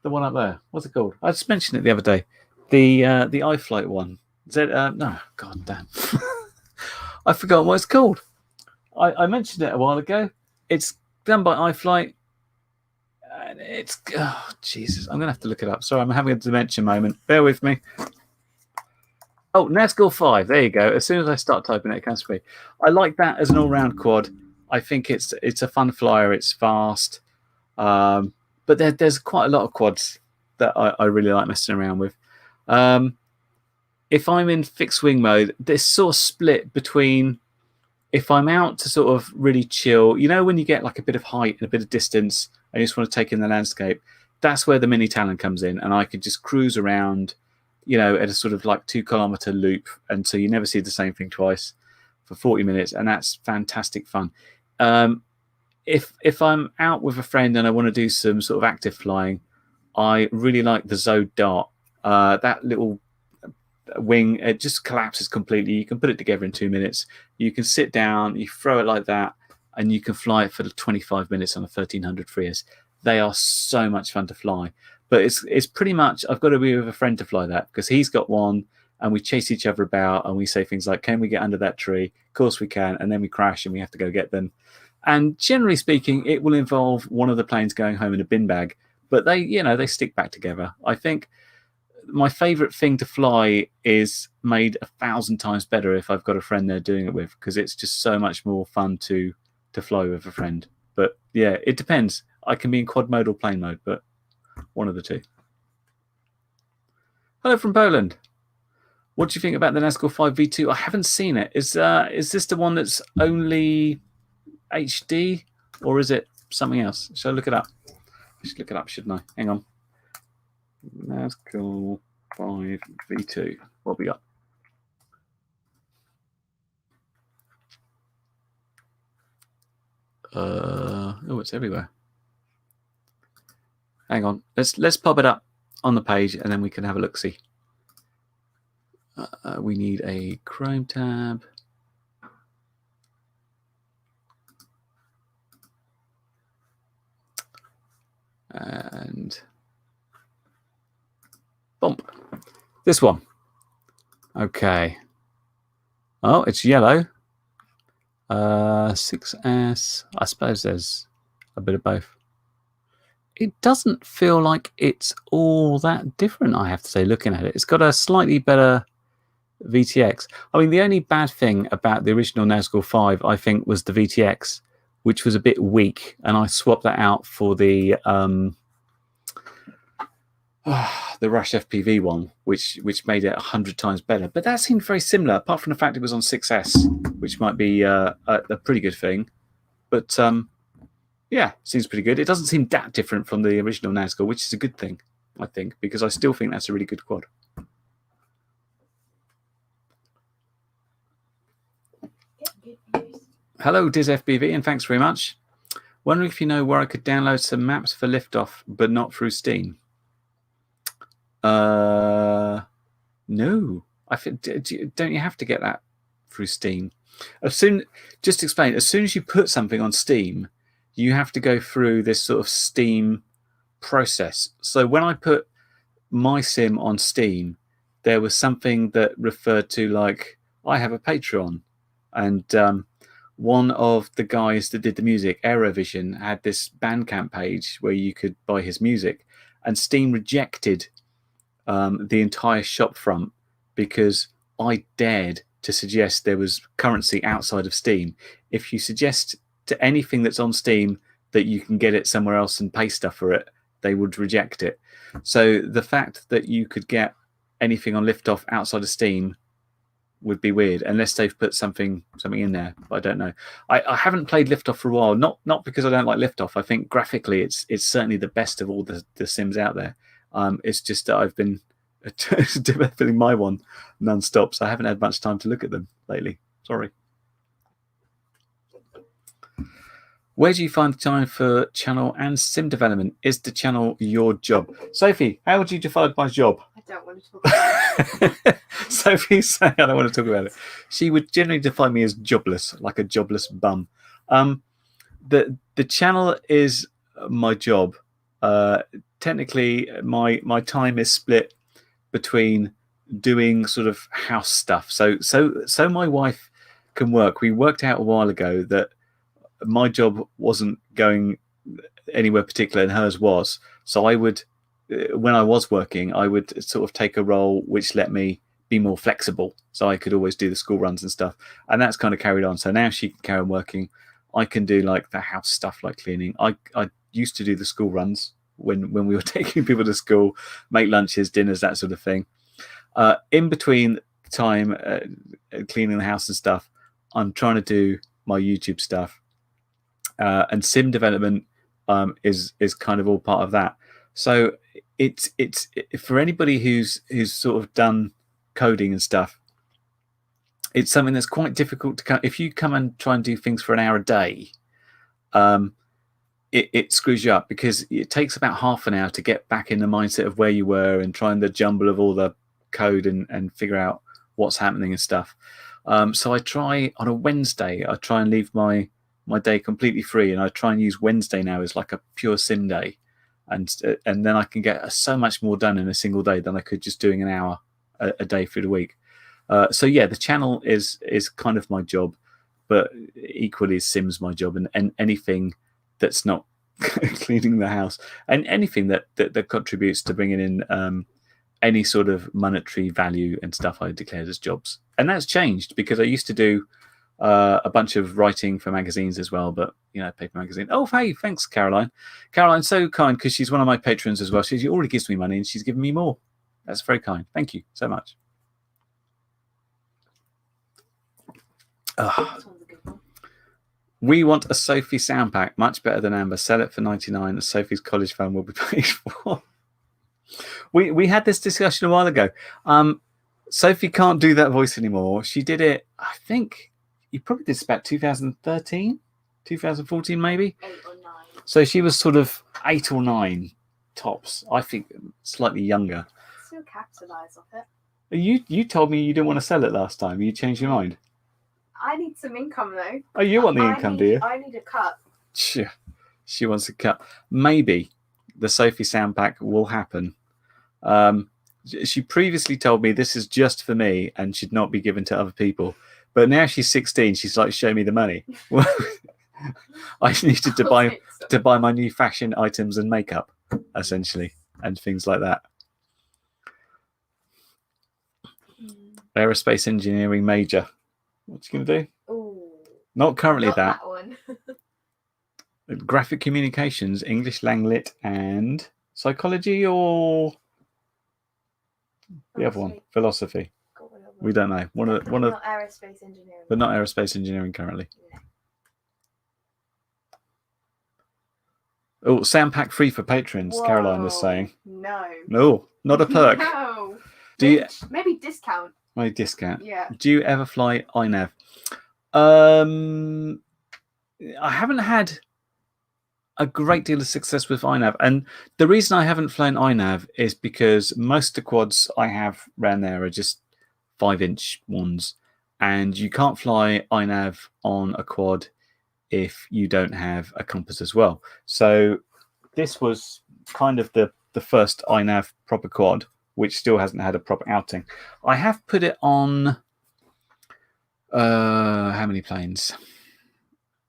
Speaker 1: The one up there. What's it called? I just mentioned it the other day. The iFlight one. No, god damn. I forgot what it's called. I mentioned it a while ago. It's done by iFlight. And it's, oh, Jesus. I'm going to have to look it up. Sorry, I'm having a dementia moment. Bear with me. Oh, Nazgul 5. There you go. As soon as I start typing it comes to me. I like that as an all-round quad. I think it's a fun flyer. It's fast. But there's quite a lot of quads that I really like messing around with. If I'm in fixed wing mode, there's sort of split between if I'm out to sort of really chill, you know, when you get like a bit of height and a bit of distance and you just want to take in the landscape, that's where the Mini Talon comes in. And I could just cruise around, you know, at a sort of like 2 kilometer loop. And so you never see the same thing twice for 40 minutes. And that's fantastic fun. If I'm out with a friend and I want to do some sort of active flying, I really like the Zode Dart. That little wing, it just collapses completely. You can put it together in 2 minutes. You can sit down, you throw it like that, and you can fly it for 25 minutes on a 1300 Freas. They are so much fun to fly. But it's pretty much, I've got to be with a friend to fly that because he's got one and we chase each other about and we say things like, can we get under that tree? Of course we can. And then we crash and we have to go get them. And generally speaking, it will involve one of the planes going home in a bin bag. But they stick back together. I think my favorite thing to fly is made 1,000 times better if I've got a friend there doing it with, because it's just so much more fun to fly with a friend. But yeah, it depends. I can be in quad mode or plane mode, but one of the two. Hello from Poland. What do you think about the Nazgul 5 V2? I haven't seen it. Is this the one that's only HD, or is it something else? Shall I look it up? I should look it up, shouldn't I? Hang on. Nazgul 5 V2. What have we got? Oh, it's everywhere. Hang on. Let's pop it up on the page and then we can have a look. See. We need a Chrome tab. And bump. This one. Okay. Oh, it's yellow. 6S. I suppose there's a bit of both. It doesn't feel like it's all that different, I have to say, looking at it. It's got a slightly better VTX. I mean, the only bad thing about the original Nazgul 5, I think, was the VTX, which was a bit weak, and I swapped that out for the Rush FPV one, which made it 100 times better. But that seemed very similar, apart from the fact it was on 6S, which might be a pretty good thing. But yeah, seems pretty good. It doesn't seem that different from the original Nazgul, which is a good thing, I think, because I still think that's a really good quad. Hello, Diz FBV, and thanks very much. Wondering if you know where I could download some maps for liftoff, but not through Steam. No, I think don't you have to get that through Steam? Just explain. As soon as you put something on Steam, you have to go through this sort of Steam process. So when I put my sim on Steam, there was something that referred to like I have a Patreon, and one of the guys that did the music, Aerovision, had this Bandcamp page where you could buy his music, and Steam rejected the entire shop front because I dared to suggest there was currency outside of Steam. If you suggest to anything that's on Steam that you can get it somewhere else and pay stuff for it, they would reject it. So the fact that you could get anything on Liftoff outside of Steam would be weird, unless they've put something in there. But I don't know. I haven't played Liftoff for a while, not because I don't like Liftoff. I think graphically it's certainly the best of all the sims out there. It's just that I've been developing my one non-stop, so I haven't had much time to look at them lately. Sorry. Where do you find the time for channel and sim development? Is the channel your job? Sophie, how would you define my job?
Speaker 2: I don't want to talk about it.
Speaker 1: Sophie's saying I don't want to talk about it. She would generally define me as jobless, like a jobless bum. The channel is my job. Technically, my time is split between doing sort of house stuff. So my wife can work. We worked out a while ago that my job wasn't going anywhere particular and hers was. So I would, when I was working, I would sort of take a role which let me be more flexible. So I could always do the school runs and stuff. And that's kind of carried on. So now she can carry on working. I can do like the house stuff like cleaning. I used to do the school runs when we were taking people to school, make lunches, dinners, that sort of thing. In between time cleaning the house and stuff, I'm trying to do my YouTube stuff. And sim development is kind of all part of that. So it's for anybody who's sort of done coding and stuff, it's something that's quite difficult to if you come and try and do things for an hour a day, it screws you up, because it takes about half an hour to get back in the mindset of where you were and trying the jumble of all the code and figure out what's happening and stuff. So I try on a Wednesday, I try and leave my day completely free, and I try and use Wednesday now as like a pure sim day, and then I can get so much more done in a single day than I could just doing an hour a day through the week. So yeah, the channel is kind of my job, but equally sim's my job, and anything that's not cleaning the house and anything that contributes to bringing in any sort of monetary value and stuff, I declared as jobs. And that's changed, because I used to do a bunch of writing for magazines as well, but paper magazine. Oh, hey, thanks, Caroline. Caroline's so kind, because she's one of my patrons as well. She already gives me money, and she's given me more. That's very kind. Thank you so much. We want a Sophie sound pack, much better than Amber. Sell it for 99. Sophie's college fund will be paid for. We had this discussion a while ago. Sophie can't do that voice anymore. She did it, I think, you probably did this about 2013, 2014 maybe.
Speaker 2: 8 or 9.
Speaker 1: So she was sort of 8 or 9 tops. I think slightly younger.
Speaker 2: Still capitalise off it.
Speaker 1: You told me you didn't want to sell it last time. You changed your mind.
Speaker 2: I need some income though.
Speaker 1: Oh, you want the income, do you?
Speaker 2: I need a cut.
Speaker 1: She wants a cut. Maybe the Sophie sound pack will happen. She previously told me this is just for me and should not be given to other people. But now she's 16, she's like, show me the money. I needed to buy my new fashion items and makeup, essentially, and things like that. Aerospace engineering major. What's you gonna do?
Speaker 2: Ooh,
Speaker 1: Not currently
Speaker 2: not
Speaker 1: that.
Speaker 2: that one.
Speaker 1: Graphic communications, English, Langlit, and psychology, or the other one, philosophy. We don't know. One of
Speaker 2: not aerospace engineering.
Speaker 1: but not aerospace engineering currently.
Speaker 2: No.
Speaker 1: Oh, sound pack free for patrons.
Speaker 2: Whoa.
Speaker 1: Caroline is saying.
Speaker 2: No,
Speaker 1: not a perk.
Speaker 2: No.
Speaker 1: Do
Speaker 2: maybe discount.
Speaker 1: My discount.
Speaker 2: Yeah.
Speaker 1: Do you ever fly iNav? I haven't had a great deal of success with iNav, and the reason I haven't flown iNav is because most of the quads I have around there are just 5-inch ones, and you can't fly iNav on a quad if you don't have a compass as well. So this was kind of the first iNav proper quad, which still hasn't had a proper outing. I have put it on how many planes?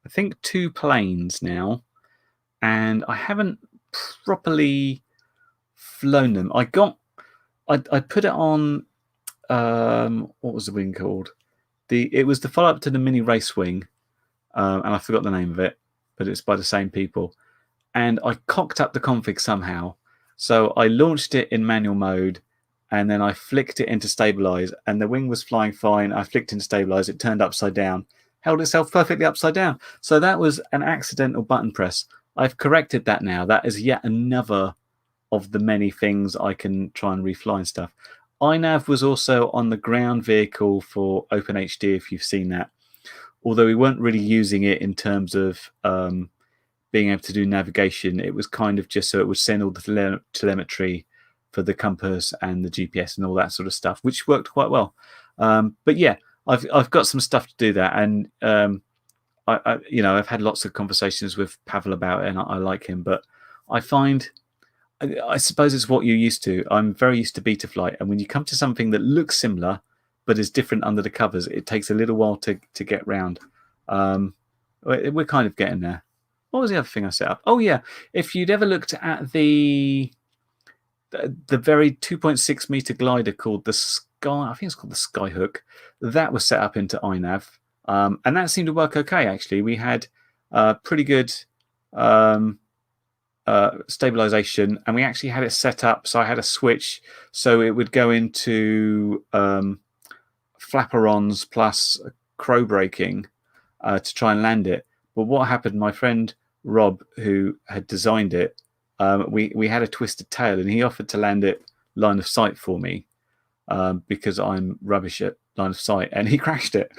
Speaker 1: I think 2 planes now, and I haven't properly flown them. I put it on what was the wing called? It was the follow-up to the mini race wing, and I forgot the name of it, but it's by the same people. And I cocked up the config somehow. So I launched it in manual mode, and then I flicked it into stabilize, and the wing was flying fine. I flicked into stabilize, it turned upside down, held itself perfectly upside down. So that was an accidental button press. I've corrected that now. That is yet another of the many things I can try and refly and stuff. iNav was also on the ground vehicle for OpenHD, if you've seen that. Although we weren't really using it in terms of being able to do navigation, it was kind of just so it would send all the telemetry for the compass and the GPS and all that sort of stuff, which worked quite well. But yeah, I've got some stuff to do that, and I've had lots of conversations with Pavel about it, and I like him, but I find, I suppose it's what you're used to. I'm very used to betaflight, and when you come to something that looks similar but is different under the covers, it takes a little while to get round. We're kind of getting there. What was the other thing I set up? Oh yeah, if you'd ever looked at the very 2.6 meter glider called the Sky, I think it's called the Skyhook, that was set up into iNav, and that seemed to work okay. Actually, we had pretty good stabilization, and we actually had it set up so I had a switch so it would go into flaperons plus crow braking to try and land it. But what happened, my friend Rob, who had designed it, we had a twisted tail, and he offered to land it line of sight for me because I'm rubbish at line of sight, and he crashed it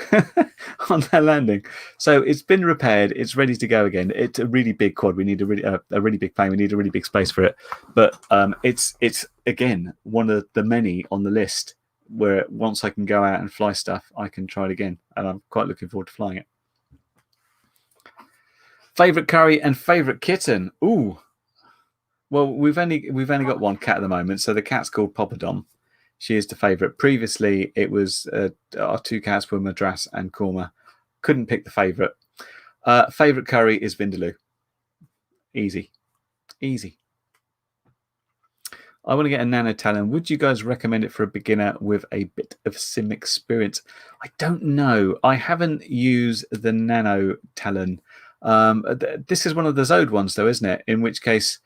Speaker 1: on that landing. So it's been repaired, it's ready to go again. It's a really big quad. We need a really big plane. We need a really big space for it. But it's again one of the many on the list where once I can go out and fly stuff, I can try it again, and I'm quite looking forward to flying it. Favorite curry and favorite kitten. Ooh, well, we've only got one cat at the moment, so the cat's called Poppadom. She is the favorite. Previously, it was our 2 cats were Madras and Korma. Couldn't pick the favorite. Favorite curry is Vindaloo. Easy. I want to get a Nano Talon. Would you guys recommend it for a beginner with a bit of sim experience? I don't know. I haven't used the Nano Talon. This is one of the Zode ones, though, isn't it? In which case,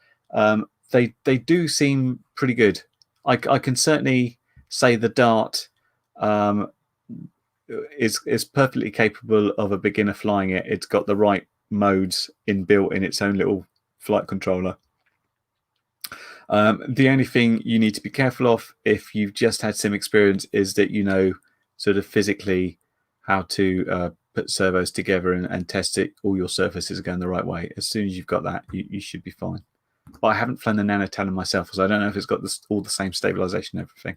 Speaker 1: they do seem pretty good. I can certainly say the Dart is perfectly capable of a beginner flying it. It's got the right modes inbuilt in its own little flight controller. The only thing you need to be careful of if you've just had sim experience is that you know sort of physically how to put servos together and test it. All your surfaces are going the right way. As soon as you've got that, you should be fine. But I haven't flown the Nano Talon myself, so I don't know if it's got all the same stabilization and everything.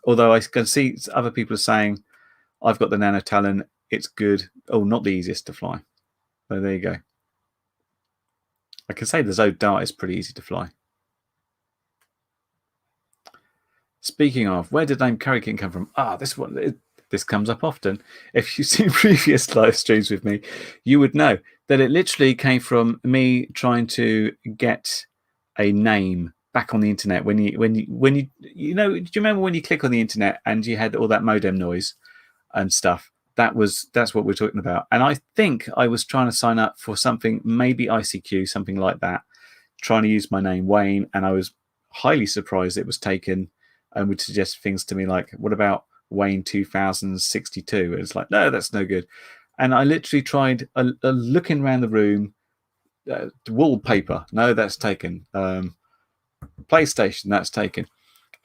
Speaker 1: Although I can see other people are saying, I've got the Nano Talon, it's good. Oh, not the easiest to fly. So there you go. I can say the Zode Dart is pretty easy to fly. Speaking of, where did the name Carry Kitten come from? This comes up often. If you've seen previous live streams with me, you would know that it literally came from me trying to get a name back on the internet. Do you remember when you click on the internet and you had all that modem noise and stuff? That's what we're talking about. And I think I was trying to sign up for something, maybe ICQ, something like that, trying to use my name Wayne, and I was highly surprised it was taken and would suggest things to me like, what about Wayne 2062? It's like, no, that's no good. And I literally tried looking around the room, wallpaper, no, that's taken. PlayStation, that's taken.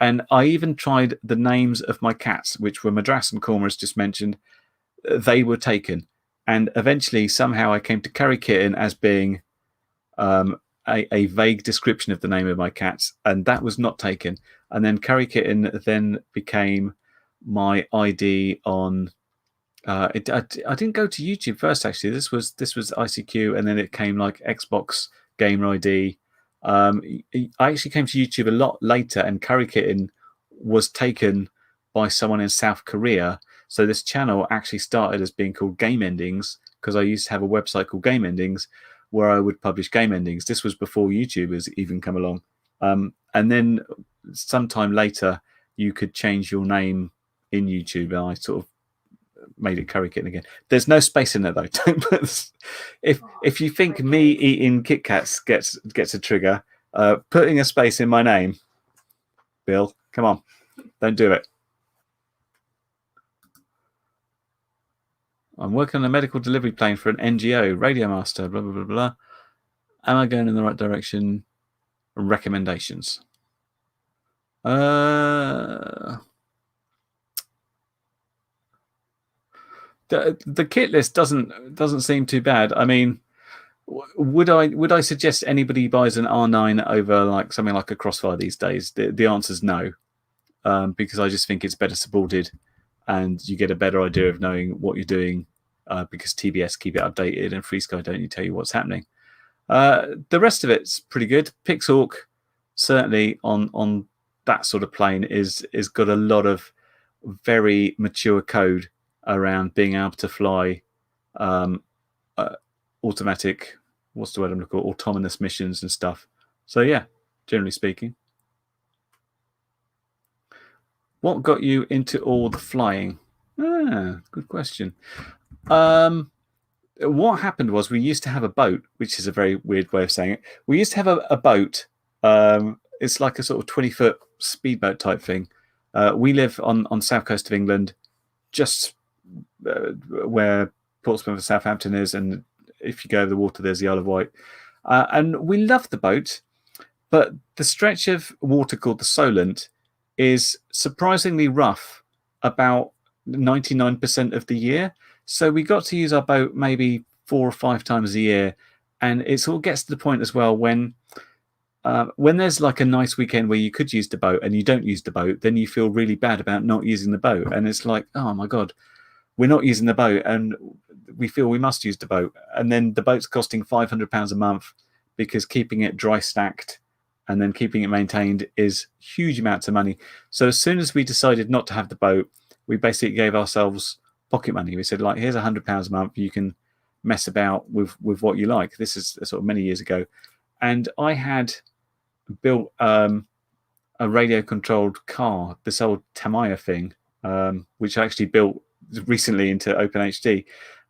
Speaker 1: And I even tried the names of my cats, which were Madras and Korma, as just mentioned. They were taken. And eventually, somehow, I came to Carry Kitten as being a vague description of the name of my cats, and that was not taken. And then Carry Kitten then became my ID on. I didn't go to YouTube first, actually. This was ICQ, and then it came like Xbox Gamer ID. I actually came to YouTube a lot later, and Carry Kitten was taken by someone in South Korea. So this channel actually started as being called Game Endings, because I used to have a website called Game Endings where I would publish game endings. This was before YouTubers even come along. And then sometime later, you could change your name in YouTube, and I sort of made it Carry Kitten again. There's no space in it though. If you think me eating Kit Kats gets a trigger, putting a space in my name, Bill, come on, don't do it. I'm working on a medical delivery plane for an NGO, Radio Master, blah, blah, blah, blah. Am I going in the right direction? Recommendations. The kit list doesn't seem too bad. I mean, would I suggest anybody buys an R9 over like something like a Crossfire these days? The answer is no, because I just think it's better supported, and you get a better idea of knowing what you're doing, because TBS keep it updated and FreeSky don't tell you what's happening. The rest of it's pretty good. Pixhawk, certainly on that sort of plane, is got a lot of very mature code around being able to fly automatic, what's the word I'm looking for, autonomous missions and stuff. So yeah, generally speaking. What got you into all the flying? Good question. What happened was we used to have a boat, which is a very weird way of saying it. We used to have a boat. It's like a sort of 20-foot speedboat type thing. We live on south coast of England, just where Portsmouth and Southampton is, and if you go over the water, there's the Isle of Wight. And we love the boat, but the stretch of water called the Solent is surprisingly rough about 99% of the year. So we got to use our boat maybe 4 or 5 times a year. And it all gets to the point as well when there's like a nice weekend where you could use the boat and you don't use the boat, then you feel really bad about not using the boat. And it's like, oh my God, we're not using the boat and we feel we must use the boat. And then the boat's costing £500 a month because keeping it dry stacked and then keeping it maintained is huge amounts of money. So as soon as we decided not to have the boat, we basically gave ourselves pocket money. We said, like, here's £100 a month. You can mess about with what you like. This is sort of many years ago. And I had built a radio-controlled car, this old Tamiya thing, which I actually built recently into OpenHD.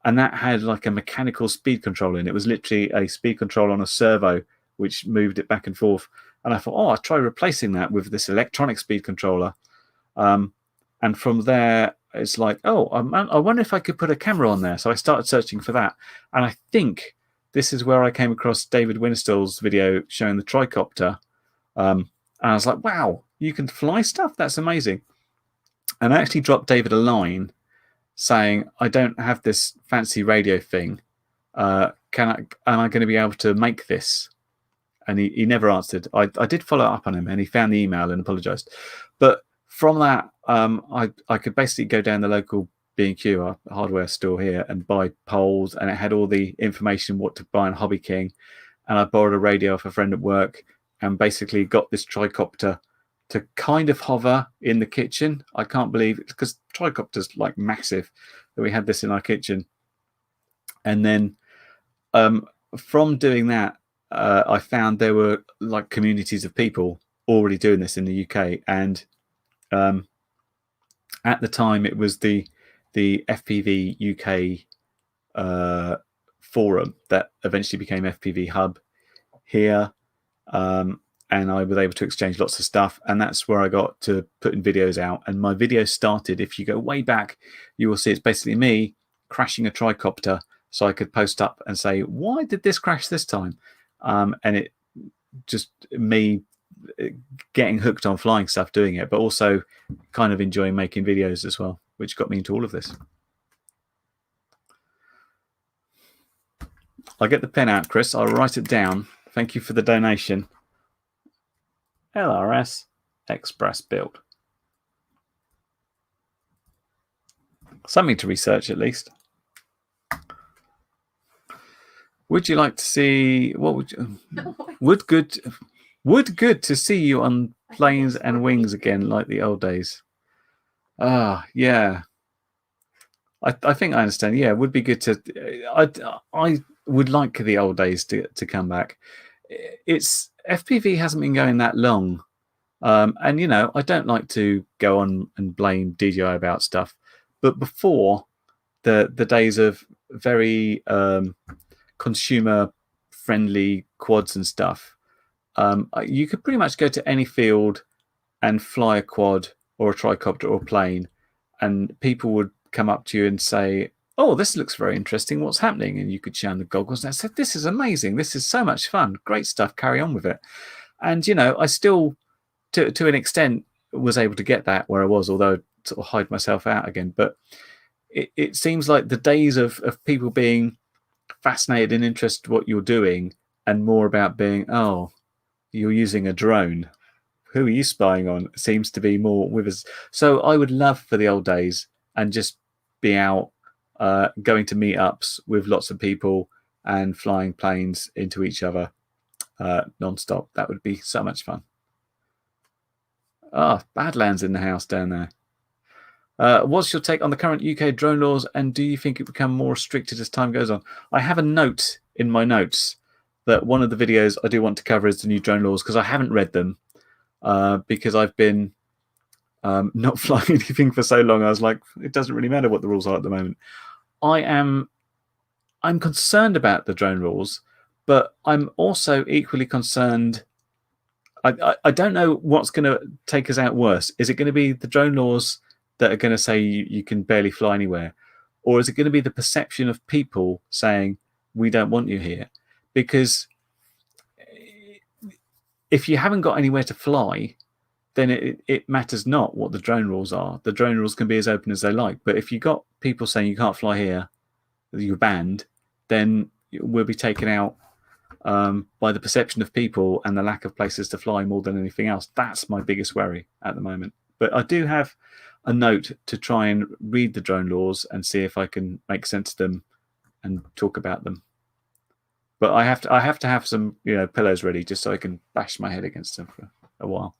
Speaker 1: And that had like a mechanical speed control in it. It was literally a speed control on a servo, which moved it back and forth. And I thought, I'll try replacing that with this electronic speed controller. And from there, it's like, I wonder if I could put a camera on there. So I started searching for that. And I think this is where I came across David Winstall's video showing the tricopter. And I was like, wow, you can fly stuff? That's amazing. And I actually dropped David a line saying, I don't have this fancy radio thing. Am I going to be able to make this? And he never answered. I did follow up on him, and he found the email and apologized. But from that, I could basically go down the local B&Q, our hardware store here, and buy poles, and it had all the information what to buy on Hobby King. and I borrowed a radio off a friend at work, and basically got this tricopter to kind of hover in the kitchen. I can't believe it, because tricopter's like massive, that we had this in our kitchen. And then from doing that, I found there were like communities of people already doing this in the UK. And at the time, it was the FPV UK forum that eventually became FPV Hub here. And I was able to exchange lots of stuff, and that's where I got to putting videos out. And my videos started, if you go way back, you will see it's basically me crashing a tricopter, so I could post up and say, why did this crash this time? And it just me getting hooked on flying stuff doing it, but also kind of enjoying making videos as well, which got me into all of this. I'll get the pen out, Chris. I'll write it down. Thank you for the donation. LRS Express build. Something to research at least. Would you like to see what would you, would good to see you on planes and wings again like the old days? Yeah. I think I understand. Yeah, it would be good to I would like the old days to come back. It's FPV hasn't been going that long. And you know, I don't like to go on and blame DJI about stuff, but before the days of very consumer friendly quads and stuff, you could pretty much go to any field and fly a quad or a tricopter or a plane, and people would come up to you and say, oh, this looks very interesting, what's happening? And you could show them the goggles, and I said, this is amazing, this is so much fun, great stuff, carry on with it. And you know, I still to an extent was able to get that where I was, although I'd sort of hide myself out again. But it seems like the days of people being fascinated and interested in what you're doing, and more about being, oh, you're using a drone, who are you spying on, seems to be more with us. So I would love for the old days and just be out going to meetups with lots of people and flying planes into each other non-stop. That would be so much fun. Badlands in the house down there. What's your take on the current UK drone laws, and do you think it become more restricted as time goes on? I have a note in my notes that one of the videos I do want to cover is the new drone laws, because I haven't read them because I've been not flying anything for so long. I was like, it doesn't really matter what the rules are at the moment. I'm concerned about the drone rules, but I'm also equally concerned. I don't know what's going to take us out worse. Is it going to be the drone laws that are going to say you can barely fly anywhere? Or is it going to be the perception of people saying, we don't want you here? Because if you haven't got anywhere to fly, then it matters not what the drone rules are. The drone rules can be as open as they like. But if you've got people saying you can't fly here, you're banned, then we'll be taken out by the perception of people and the lack of places to fly more than anything else. That's my biggest worry at the moment. But I do have a note to try and read the drone laws and see if I can make sense of them and talk about them. But I have to have some pillows ready just so I can bash my head against them for a while.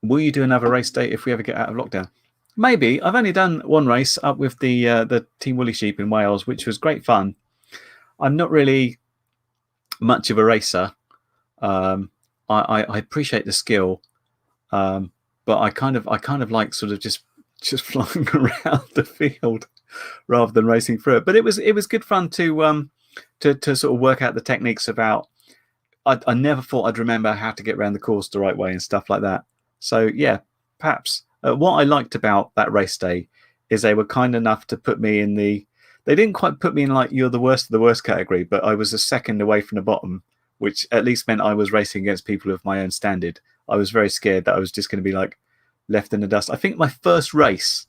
Speaker 1: Will you do another race day if we ever get out of lockdown? Maybe. I've only done one race up with the Team Woolly Sheep in Wales, which was great fun. I'm not really much of a racer. I appreciate the skill, but I kind of like sort of just flying around the field rather than racing through it. But it was good fun to sort of work out the techniques about. I never thought I'd remember how to get around the course the right way and stuff like that. So yeah, perhaps. What I liked about that race day is they were kind enough to put me in they didn't quite put me in like you're the worst of the worst category, but I was a second away from the bottom, which at least meant I was racing against people of my own standard. I was very scared that I was just going to be like left in the dust. I think my first race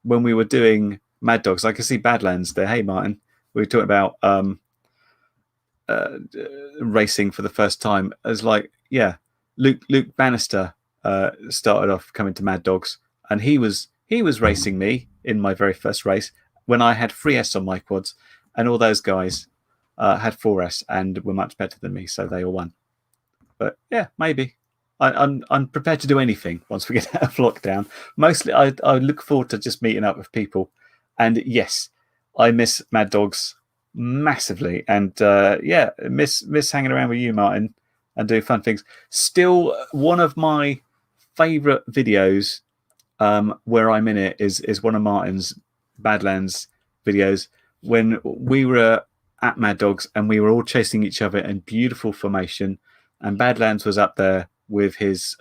Speaker 1: when we were doing Mad Dogs, I can see Badlands there. Hey, Martin, we were talking about racing for the first time. As like, yeah, Luke Bannister started off coming to Mad Dogs, and he was racing me in my very first race, when I had 3S on my quads, and all those guys had 4S and were much better than me, so they all won. But yeah, maybe. I'm prepared to do anything once we get out of lockdown. Mostly, I look forward to just meeting up with people. And yes, I miss Mad Dogs massively. And yeah, miss hanging around with you, Martin, and doing fun things. Still, one of my favourite videos where I'm in it is one of Martin's Badlands videos when we were at Mad Dogs and we were all chasing each other in beautiful formation, and Badlands was up there with his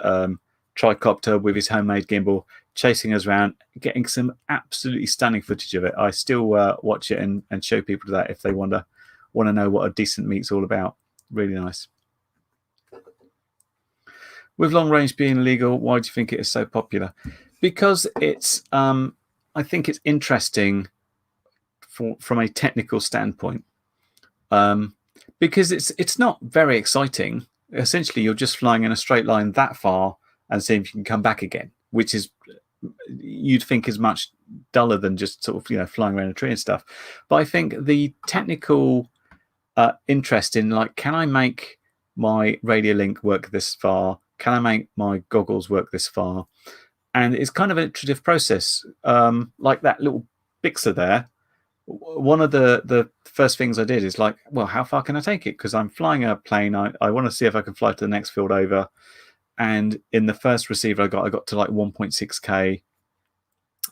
Speaker 1: tricopter with his homemade gimbal chasing us around, getting some absolutely stunning footage of it. I still watch it and show people that if they want to know what a decent meet's all about. Really nice. With long range being illegal, why do you think it is so popular? Because it's, I think it's interesting from a technical standpoint. Because it's not very exciting. Essentially, you're just flying in a straight line that far and seeing if you can come back again, which is you'd think is much duller than just sort of flying around a tree and stuff. But I think the technical interest in, like, can I make my radio link work this far? Can I make my goggles work this far? And it's kind of an iterative process, like that little Bixer there. One of the first things I did is like, well, how far can I take it? Because I'm flying a plane. I want to see if I can fly to the next field over. And in the first receiver I got to like 1.6K.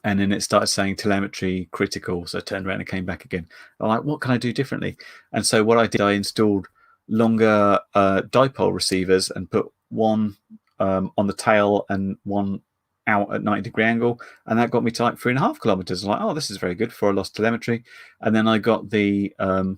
Speaker 1: And then it started saying telemetry critical. So I turned around and came back again. I'm like, what can I do differently? And so what I did, I installed longer dipole receivers and put one on the tail and one out at 90-degree angle, and that got me to like 3.5 kilometers. I'm like, oh, this is very good for a lost telemetry. And then I got the what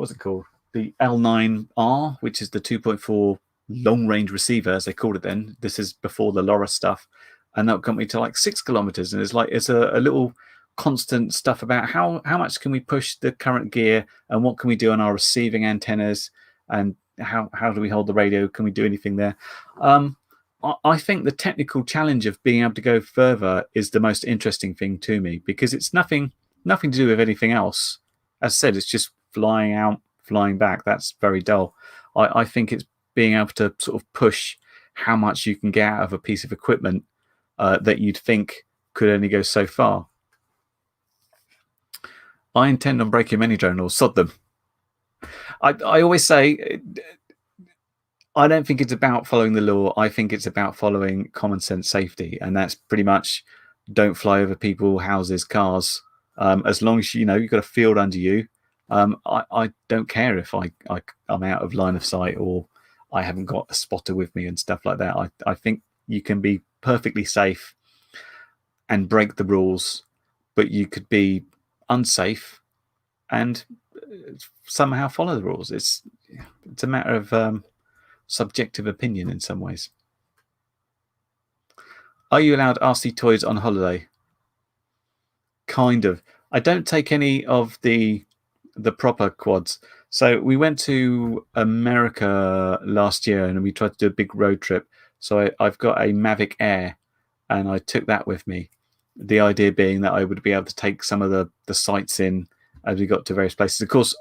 Speaker 1: was it called, the L9R, which is the 2.4 long range receiver, as they called it then. This is before the LoRa stuff, and that got me to like 6 kilometers. And it's a little constant stuff about how much can we push the current gear, and what can we do on our receiving antennas, and how do we hold the radio? Can we do anything there? I think the technical challenge of being able to go further is the most interesting thing to me, because it's nothing to do with anything else. As I said, it's just flying out, flying back. That's very dull. I think it's being able to sort of push how much you can get out of a piece of equipment that you'd think could only go so far. I intend on breaking many drone laws. Sod them. I always say, I don't think it's about following the law. I think it's about following common sense safety. And that's pretty much don't fly over people, houses, cars. As long as you've got a field under you, I don't care if I'm out of line of sight or I haven't got a spotter with me and stuff like that. I think you can be perfectly safe and break the rules, but you could be unsafe and somehow follow the rules. It's a matter of subjective opinion in some ways. Are you allowed RC toys on holiday? Kind of. I don't take any of the proper quads. So we went to America last year and we tried to do a big road trip. So I've got a Mavic Air and I took that with me. The idea being that I would be able to take some of the sights in as we got to various places. Of course,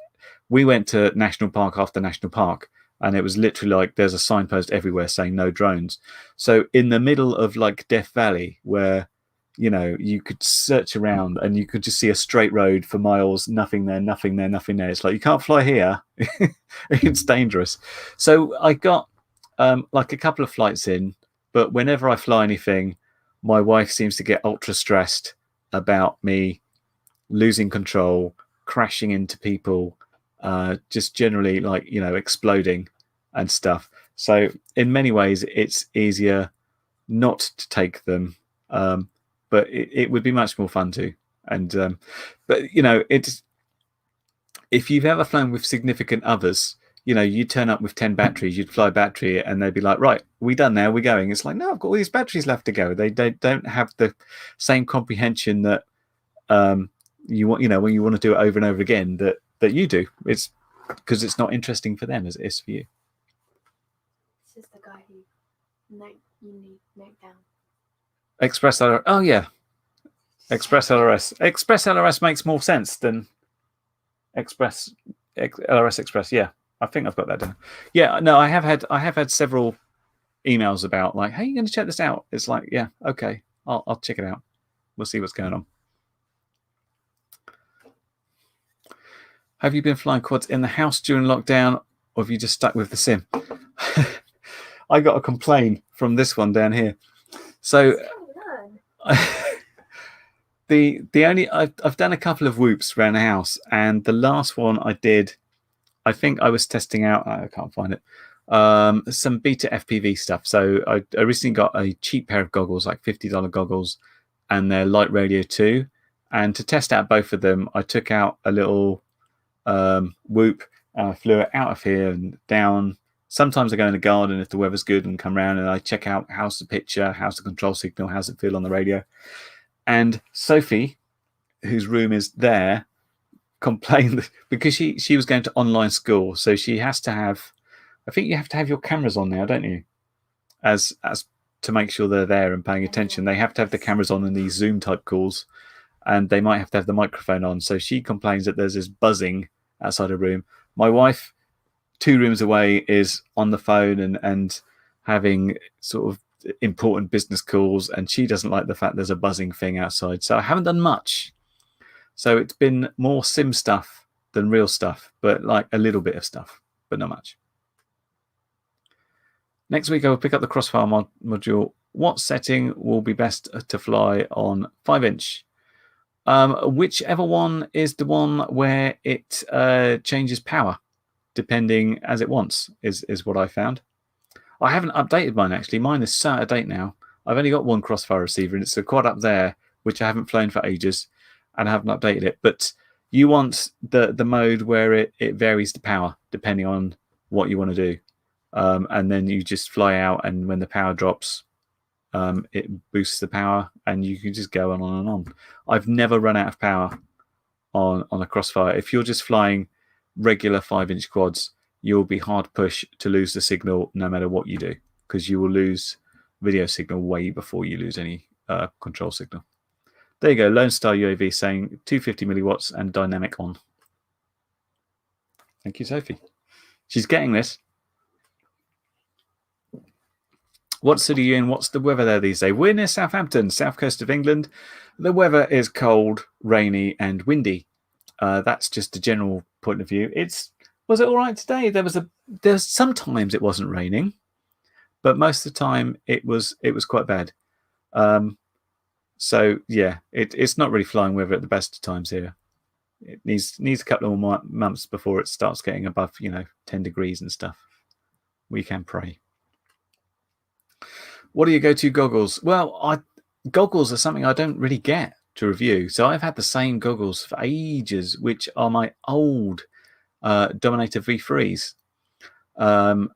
Speaker 1: we went to national park after national park, and it was literally like there's a signpost everywhere saying no drones. So in the middle of like Death Valley, where you could search around and you could just see a straight road for miles, nothing there, nothing there, nothing there. It's like, you can't fly here. It's dangerous. So I got like a couple of flights in, but whenever I fly anything, my wife seems to get ultra stressed about me losing control, crashing into people, just generally like, exploding and stuff. So in many ways, it's easier not to take them. But it would be much more fun to. And but it's, if you've ever flown with significant others, you turn up with 10 batteries, you'd fly battery, and they'd be like, right, we done now, we're going. It's like, no, I've got all these batteries left to go. They don't have the same comprehension that you want, when you want to do it over and over again, that you do. It's because it's not interesting for them as it is for you.
Speaker 2: This is the guy who you need note down.
Speaker 1: Express that. Oh yeah. Express LRS. Express LRS makes more sense than LRS Express. Yeah, I think I've got that down. Yeah, no, I have had several emails about like, hey, you're going to check this out. It's like, yeah, okay, I'll check it out. We'll see what's going on. Have you been flying quads in the house during lockdown, or have you just stuck with the sim? I got a complaint from this one down here. So the only I've done a couple of whoops around the house, and the last one I did, I think I was testing out. I can't find it. Some beta FPV stuff. So I recently got a cheap pair of goggles, like $50 goggles, and they're light radio too. And to test out both of them, I took out a little whoop, flew it out of here and down. Sometimes I go in the garden if the weather's good and come around and I check out how's the picture, how's the control signal, how's it feel on the radio. And Sophie, whose room is there, complained because she was going to online school, so she has to have, I think you have to have your cameras on now, don't you? As to make sure they're there and paying attention. They have to have the cameras on in these Zoom type calls, and they might have to have the microphone on. So she complains that there's this buzzing outside her room. My wife, 2 rooms away, is on the phone and having sort of important business calls, and she doesn't like the fact there's a buzzing thing outside. So I haven't done much. So it's been more sim stuff than real stuff, but like a little bit of stuff, but not much. Next week I will pick up the Crossfire module. What setting will be best to fly on 5-inch? Whichever one is the one where it changes power depending as it wants is what I found. I haven't updated mine actually. Mine is so out of date now. I've only got one Crossfire receiver and it's a quad up there, which I haven't flown for ages and I haven't updated it. But you want the mode where it varies the power depending on what you want to do. And then you just fly out, and when the power drops, it boosts the power, and you can just go on and on. I've never run out of power on a Crossfire. If you're just flying regular 5-inch quads, you'll be hard pushed to lose the signal no matter what you do, because you will lose video signal way before you lose any control signal. There you go, Lone Star UAV saying 250 milliwatts and dynamic on. Thank you, Sophie. She's getting this. What city are you in? What's the weather there these days? We're near Southampton, south coast of England. The weather is cold, rainy, and windy. That's just a general point of view. Was it all right today? There's sometimes it wasn't raining, but most of the time it was quite bad. So yeah, it's not really flying weather at the best of times here. It needs a couple of more months before it starts getting above 10 degrees and stuff. We can pray. What are your go-to goggles? Well, goggles are something I don't really get to review. So I've had the same goggles for ages, which are my old Dominator V3s,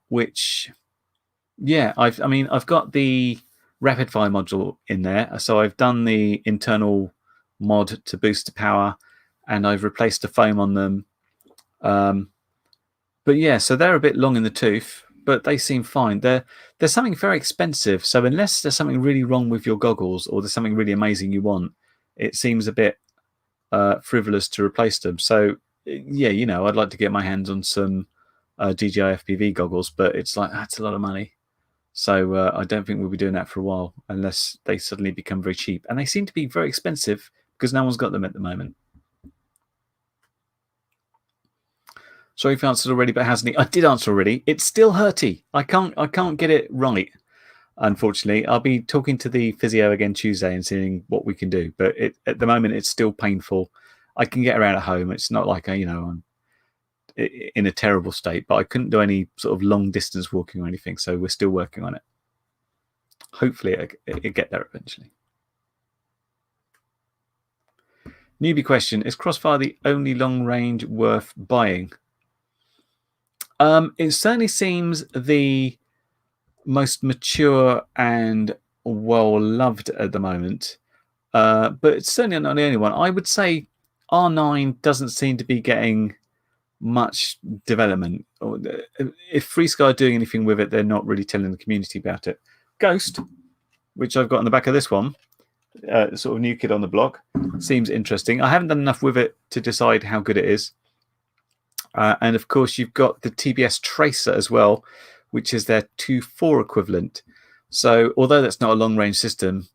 Speaker 1: which, yeah, I've got the rapid fire module in there. So I've done the internal mod to boost the power, and I've replaced the foam on them. But yeah, so they're a bit long in the tooth, but they seem fine. There's something very expensive. So unless there's something really wrong with your goggles or there's something really amazing you want, it seems a bit frivolous to replace them. So yeah, I'd like to get my hands on some DJI FPV goggles, but it's like, that's a lot of money. So I don't think we'll be doing that for a while unless they suddenly become very cheap. And they seem to be very expensive because no one's got them at the moment. Sorry if you answered already, but hasn't he? I did answer already. It's still hurty. I can't get it right, unfortunately. I'll be talking to the physio again Tuesday and seeing what we can do. But at the moment, it's still painful. I can get around at home. It's not like I'm in a terrible state, but I couldn't do any sort of long distance walking or anything. So we're still working on it. Hopefully, it'll get there eventually. Newbie question: is Crossfire the only long range worth buying? It certainly seems the most mature and well-loved at the moment, but it's certainly not the only one. I would say R9 doesn't seem to be getting much development. If FreeSky are doing anything with it, they're not really telling the community about it. Ghost, which I've got on the back of this one, sort of new kid on the block. Seems interesting. I haven't done enough with it to decide how good it is. And of course, you've got the TBS Tracer as well, which is their 2.4 equivalent. So although that's not a long range system,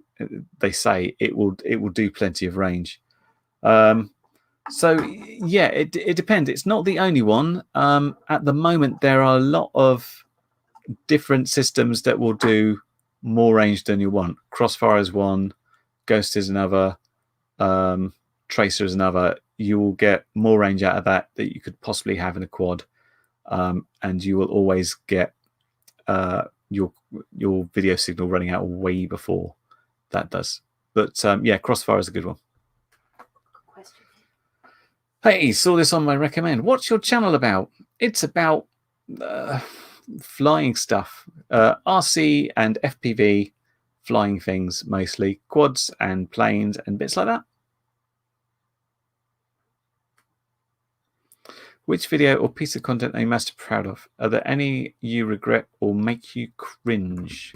Speaker 1: they say it will do plenty of range. So yeah, it depends. It's not the only one. At the moment, there are a lot of different systems that will do more range than you want. Crossfire is one, Ghost is another, Tracer is another. You will get more range out of that you could possibly have in a quad, and you will always get your video signal running out way before that does. But yeah, Crossfire is a good one. Hey, saw this on my recommend. What's your channel about? It's about flying stuff, RC and FPV flying things, mostly quads and planes and bits like that. Which video or piece of content are you most proud of? Are there any you regret or make you cringe?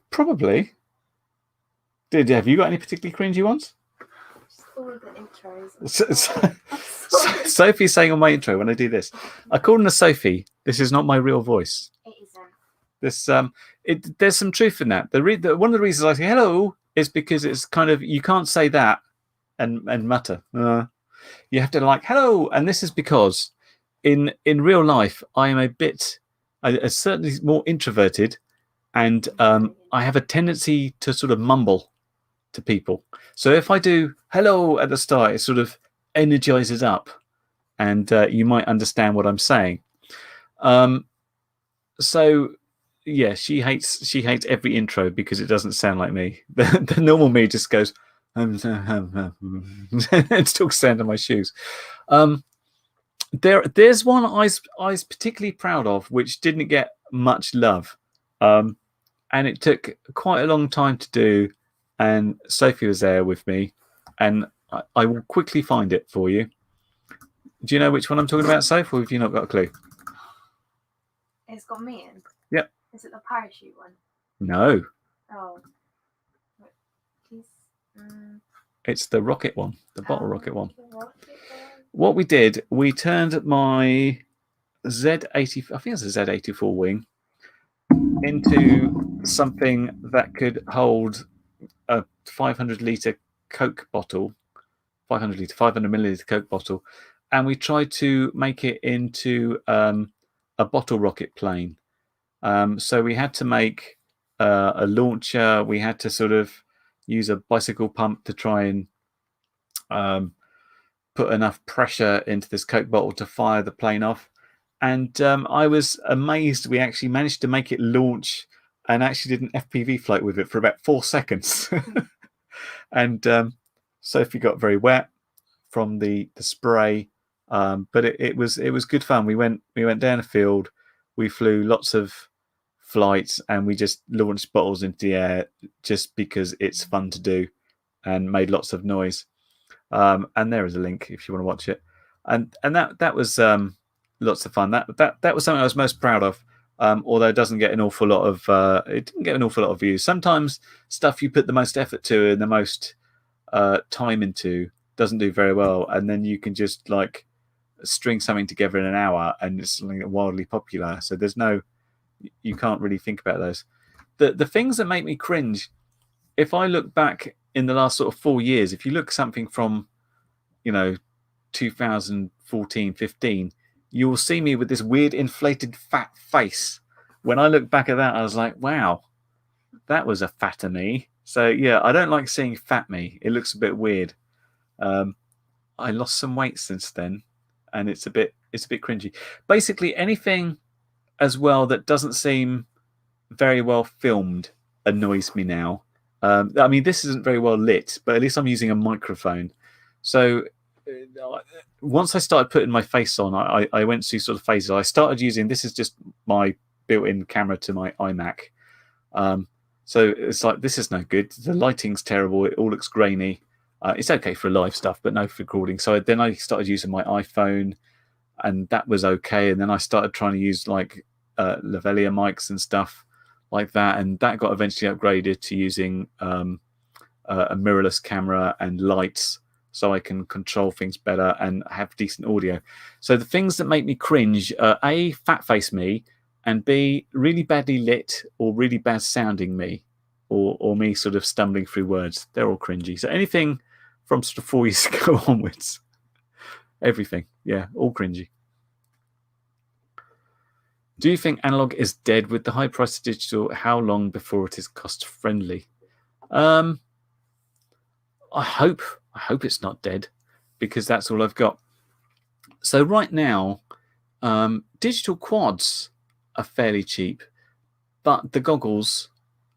Speaker 1: Probably. Have you got any particularly cringy ones?
Speaker 2: Just all of the intros.
Speaker 1: Sophie's saying on my intro when I do this, I call her Sophie. This is not my real voice.
Speaker 2: It isn't.
Speaker 1: There's some truth in that. One of the reasons I say hello is because it's kind of, you can't say that and mutter. You have to like hello, and this is because in real life I am I certainly more introverted, and I have a tendency to sort of mumble to people. So if I do hello at the start, it sort of energizes up, and you might understand what I'm saying. So yeah, she hates every intro because it doesn't sound like me. The normal me just goes and still stand on my shoes. There's one I was particularly proud of, which didn't get much love, and it took quite a long time to do. And Sophie was there with me, and I will quickly find it for you. Do you know which one I'm talking about, Sophie, or have you not got a clue?
Speaker 2: It's got me in.
Speaker 1: Yep.
Speaker 2: Is it the parachute one?
Speaker 1: No.
Speaker 2: Oh. Please.
Speaker 1: It's the rocket one, the bottle rocket one. What we did, we turned my Z80, I think it's a Z84 wing, into something that could hold a 500-litre Coke bottle, 500 milliliter Coke bottle, and we tried to make it into a bottle rocket plane. So we had to make a launcher. We had to sort of use a bicycle pump to try and put enough pressure into this Coke bottle to fire the plane off. And I was amazed we actually managed to make it launch and actually did an FPV flight with it for about 4 seconds. And Sophie got very wet from the spray, but it was good fun. We went down a field, we flew lots of flights, and we just launched bottles into the air just because it's fun to do, and made lots of noise. And there is a link if you want to watch it. And that was lots of fun. That was something I was most proud of. Although it doesn't get an awful lot of it didn't get an awful lot of views. Sometimes stuff you put the most effort to and the most time into doesn't do very well, and then you can just like string something together in an hour and it's something wildly popular. So you can't really think about those. The things that make me cringe, if I look back in the last sort of 4 years, if you look something from 2014, 15, you will see me with this weird inflated fat face. When I look back at that, I was like, wow, that was a fatter me. So yeah, I don't like seeing fat me. It looks a bit weird. I lost some weight since then, and it's a bit cringy. Basically, anything as well that doesn't seem very well filmed annoys me now. I mean, this isn't very well lit, but at least I'm using a microphone. So once I started putting my face on, I went through sort of phases. I started using, this is just my built-in camera to my iMac. So it's like, this is no good. The lighting's terrible. It all looks grainy. It's okay for live stuff, but no for recording. So then I started using my iPhone, and that was okay. And then I started trying to use like lavalier mics and stuff. like that, and that got eventually upgraded to using a mirrorless camera and lights, so I can control things better and have decent audio. So the things that make me cringe are A, fat face me, and B, really badly lit or really bad sounding me, or me sort of stumbling through words. They're all cringy. So anything from sort of 4 years ago onwards, everything, yeah, all cringy. Do you think analog is dead with the high price of digital? How long before it is cost friendly? I hope it's not dead, because that's all I've got. So right now, digital quads are fairly cheap, but the goggles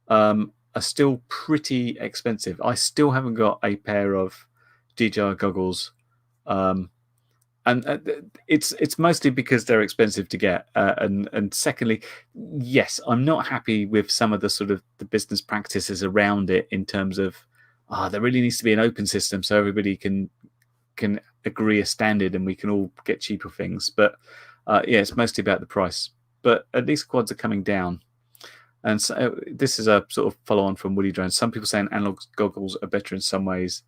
Speaker 1: are still pretty expensive. I still haven't got a pair of DJI goggles. And it's mostly because they're expensive to get, and secondly, yes, I'm not happy with some of the sort of the business practices around it, in terms of there really needs to be an open system so everybody can agree a standard and we can all get cheaper things. But yeah, it's mostly about the price. But at least quads are coming down, and so this is a sort of follow on from Woody Drone. Some people saying analog goggles are better in some ways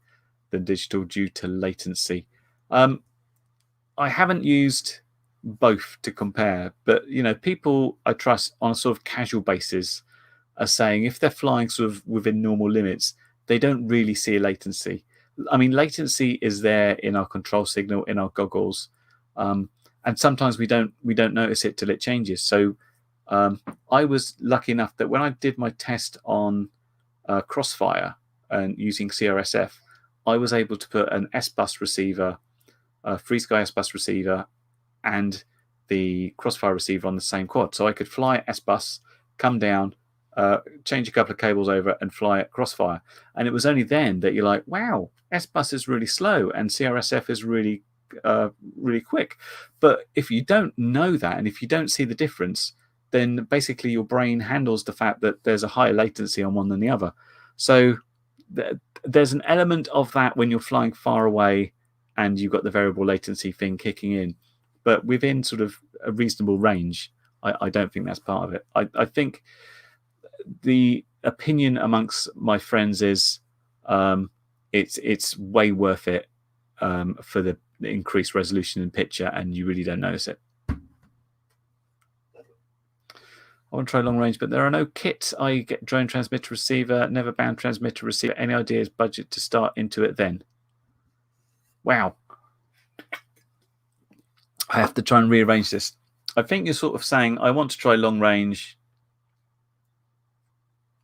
Speaker 1: than digital due to latency. I haven't used both to compare, but people I trust on a sort of casual basis are saying if they're flying sort of within normal limits, they don't really see a latency. I mean, latency is there in our control signal in our goggles, and sometimes we don't notice it till it changes. So I was lucky enough that when I did my test on Crossfire and using CRSF, I was able to put an S-Bus receiver, FreeSky S-Bus receiver, and the Crossfire receiver on the same quad. So I could fly S-Bus, come down, change a couple of cables over, and fly at Crossfire. And it was only then that you're like, wow, S-Bus is really slow and CRSF is really quick. But if you don't know that, and if you don't see the difference, then basically your brain handles the fact that there's a higher latency on one than the other. So there's an element of that when you're flying far away and you've got the variable latency thing kicking in. But within sort of a reasonable range, I don't think that's part of it. I think the opinion amongst my friends is it's way worth it for the increased resolution in picture, and you really don't notice it. I want to try long range, but there are no kits. I get drone transmitter receiver, never band transmitter receiver. Any ideas, budget to start into it then? Wow. I have to try and rearrange this. I think you're sort of saying, I want to try long range,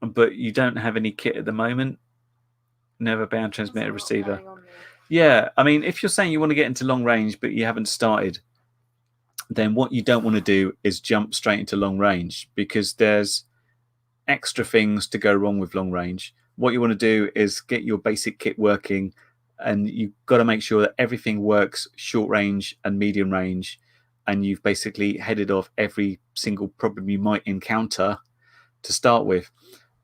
Speaker 1: but you don't have any kit at the moment. Never band transmitter receiver. Yeah, I mean, if you're saying you want to get into long range, but you haven't started, then what you don't want to do is jump straight into long range, because there's extra things to go wrong with long range. What you want to do is get your basic kit working, and you've got to make sure that everything works short range and medium range, and you've basically headed off every single problem you might encounter to start with.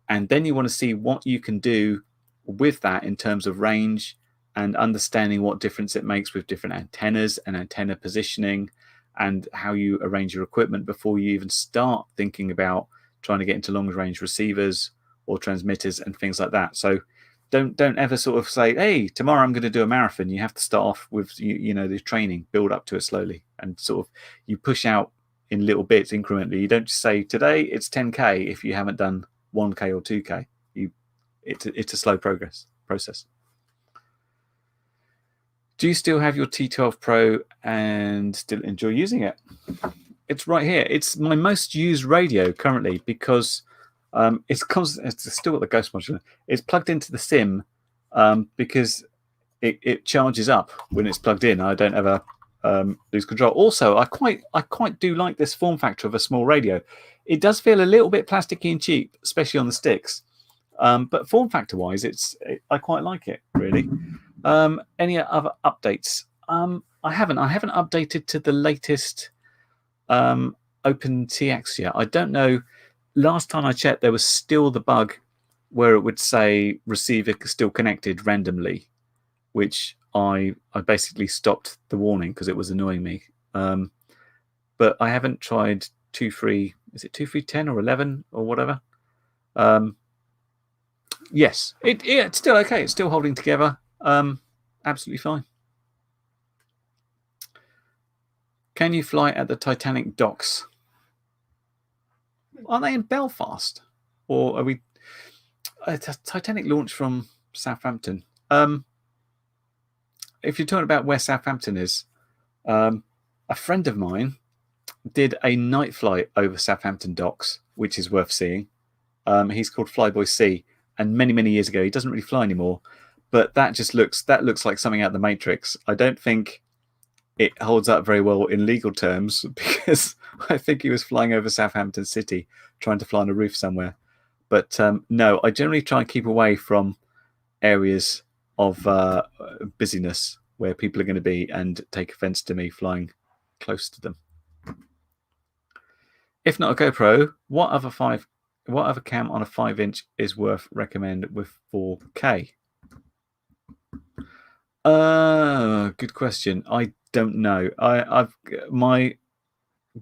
Speaker 1: And then you want to see what you can do with that in terms of range and understanding what difference it makes with different antennas and antenna positioning, and how you arrange your equipment before you even start thinking about trying to get into long range receivers or transmitters and things like that. So don't ever sort of say, hey, tomorrow I'm going to do a marathon. You have to start off with the training, build up to it slowly, and sort of you push out in little bits incrementally. You don't just say today it's 10k if you haven't done 1k or 2k. It's a slow process. Do you still have your T12 Pro and still enjoy using it? It's right here. It's my most used radio currently, because it's still got the ghost module. It's plugged into the SIM because it charges up when it's plugged in. I don't ever lose control. Also, I quite do like this form factor of a small radio. It does feel a little bit plasticky and cheap, especially on the sticks. But form factor wise, I quite like it, really. Any other updates? I haven't updated to the latest OpenTX yet. I don't know. Last time I checked, there was still the bug where it would say receiver still connected randomly, which I basically stopped the warning because it was annoying me. But I haven't tried 2.3 is it 2-3-10 or 11 or whatever? Yes, it's still okay. It's still holding together. Absolutely fine. Can you fly at the Titanic docks? Are they in Belfast, or are we? Titanic launched from Southampton. If you're talking about where Southampton is, a friend of mine did a night flight over Southampton docks, which is worth seeing. He's called Flyboy C, and many years ago, he doesn't really fly anymore, but that looks like something out of the Matrix. I don't think it holds up very well in legal terms because I think he was flying over Southampton City, trying to fly on a roof somewhere. But no, I generally try and keep away from areas of busyness where people are going to be and take offense to me flying close to them. If not a GoPro, what other cam on a 5-inch is worth recommend with 4K? Good question. I don't know. I've my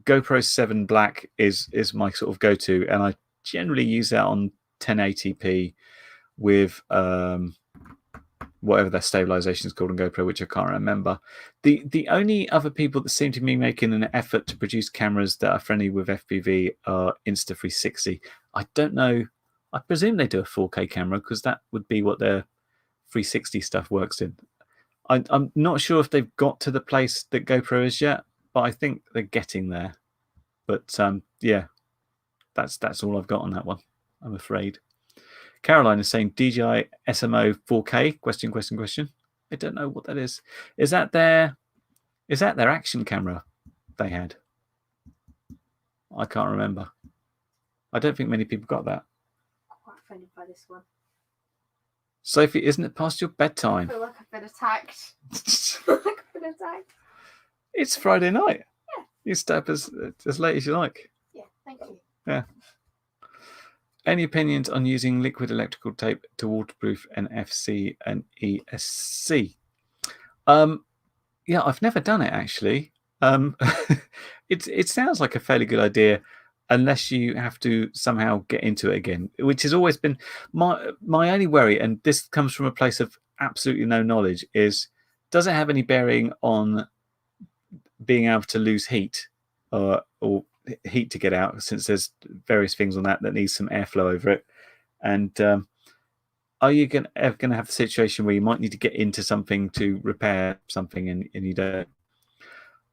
Speaker 1: GoPro 7 Black is my sort of go-to, and I generally use that on 1080p with whatever their stabilization is called on GoPro, which I can't remember. The only other people that seem to be making an effort to produce cameras that are friendly with FPV are Insta360. I don't know. I presume they do a 4K camera because that would be what their 360 stuff works in. I'm not sure if they've got to the place that GoPro is yet, but I think they're getting there. But yeah, that's all I've got on that one, I'm afraid. Caroline is saying DJI SMO 4K? Question. I don't know what that is. Is that their action camera they had? I can't remember. I don't think many people got that.
Speaker 2: Quite offended by this one.
Speaker 1: Sophie, isn't it past your bedtime?
Speaker 2: I feel like I've been attacked. I feel like I've been attacked.
Speaker 1: It's Friday night.
Speaker 2: Yeah.
Speaker 1: You stay up as late as you like.
Speaker 2: Yeah, thank you.
Speaker 1: Yeah. Any opinions on using liquid electrical tape to waterproof NFC and ESC? Yeah, I've never done it actually. It sounds like a fairly good idea, unless you have to somehow get into it again, which has always been my only worry. And this comes from a place of absolutely no knowledge: is does it have any bearing on being able to lose heat or heat to get out, since there's various things on that need some airflow over it? And are you ever going to have the situation where you might need to get into something to repair something and you don't?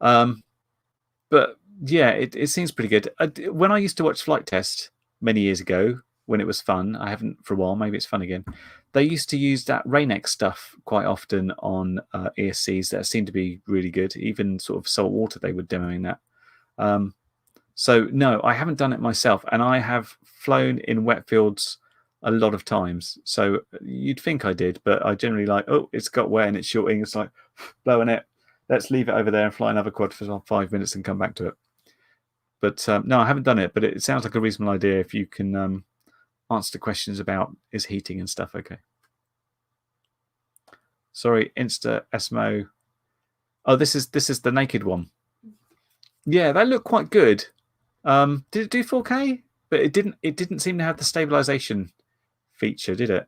Speaker 1: But yeah, it seems pretty good. When I used to watch Flight Test many years ago, when it was fun, I haven't for a while, maybe it's fun again, they used to use that Rain-X stuff quite often on ESCs that seemed to be really good. Even sort of salt water, they were demoing that. So no, I haven't done it myself, and I have flown in wet fields a lot of times. So you'd think I did, but I generally like, oh, it's got wet and it's shorting. It's like blowing it. Let's leave it over there and fly another quad for 5 minutes and come back to it. But no, I haven't done it, but it sounds like a reasonable idea if you can answer the questions about is heating and stuff okay. Sorry, Insta Esmo. Oh, this is the naked one. Yeah, they look quite good. Did it do 4K? But it didn't seem to have the stabilization feature, did it?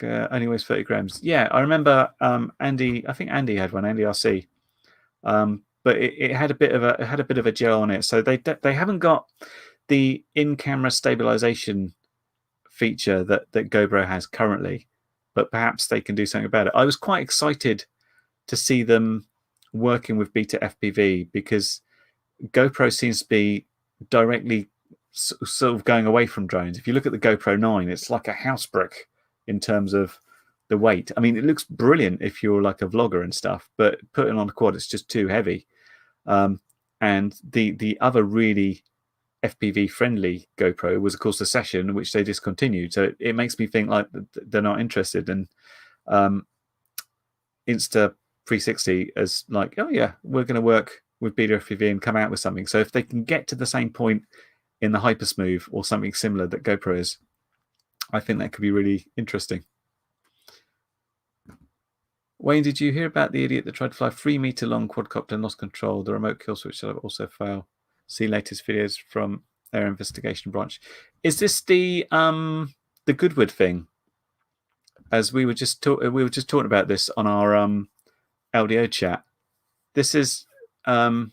Speaker 1: Only weighs 30 grams. Yeah, I remember Andy. I think Andy had one, Andy RC. But it had a bit of a gel on it. So they haven't got the in-camera stabilization feature that GoPro has currently, but perhaps they can do something about it. I was quite excited to see them working with Beta FPV because GoPro seems to be directly sort of going away from drones. If you look at the GoPro 9, it's like a house brick in terms of the weight. I mean, it looks brilliant if you're like a vlogger and stuff, but putting on a quad, it's just too heavy. And the other really FPV friendly GoPro was, of course, the Session, which they discontinued. So it makes me think like they're not interested. And Insta360 as like, oh yeah, we're going to work with Beta FPV and come out with something. So if they can get to the same point in the Hypersmooth or something similar that GoPro is, I think that could be really interesting. Wayne, did you hear about the idiot that tried to fly a 3-meter long quadcopter and lost control? The remote kill switch will also fail. See latest videos from Air Investigation Branch. Is this the Goodwood thing? As we were just talking about this on our LDO chat. This is I've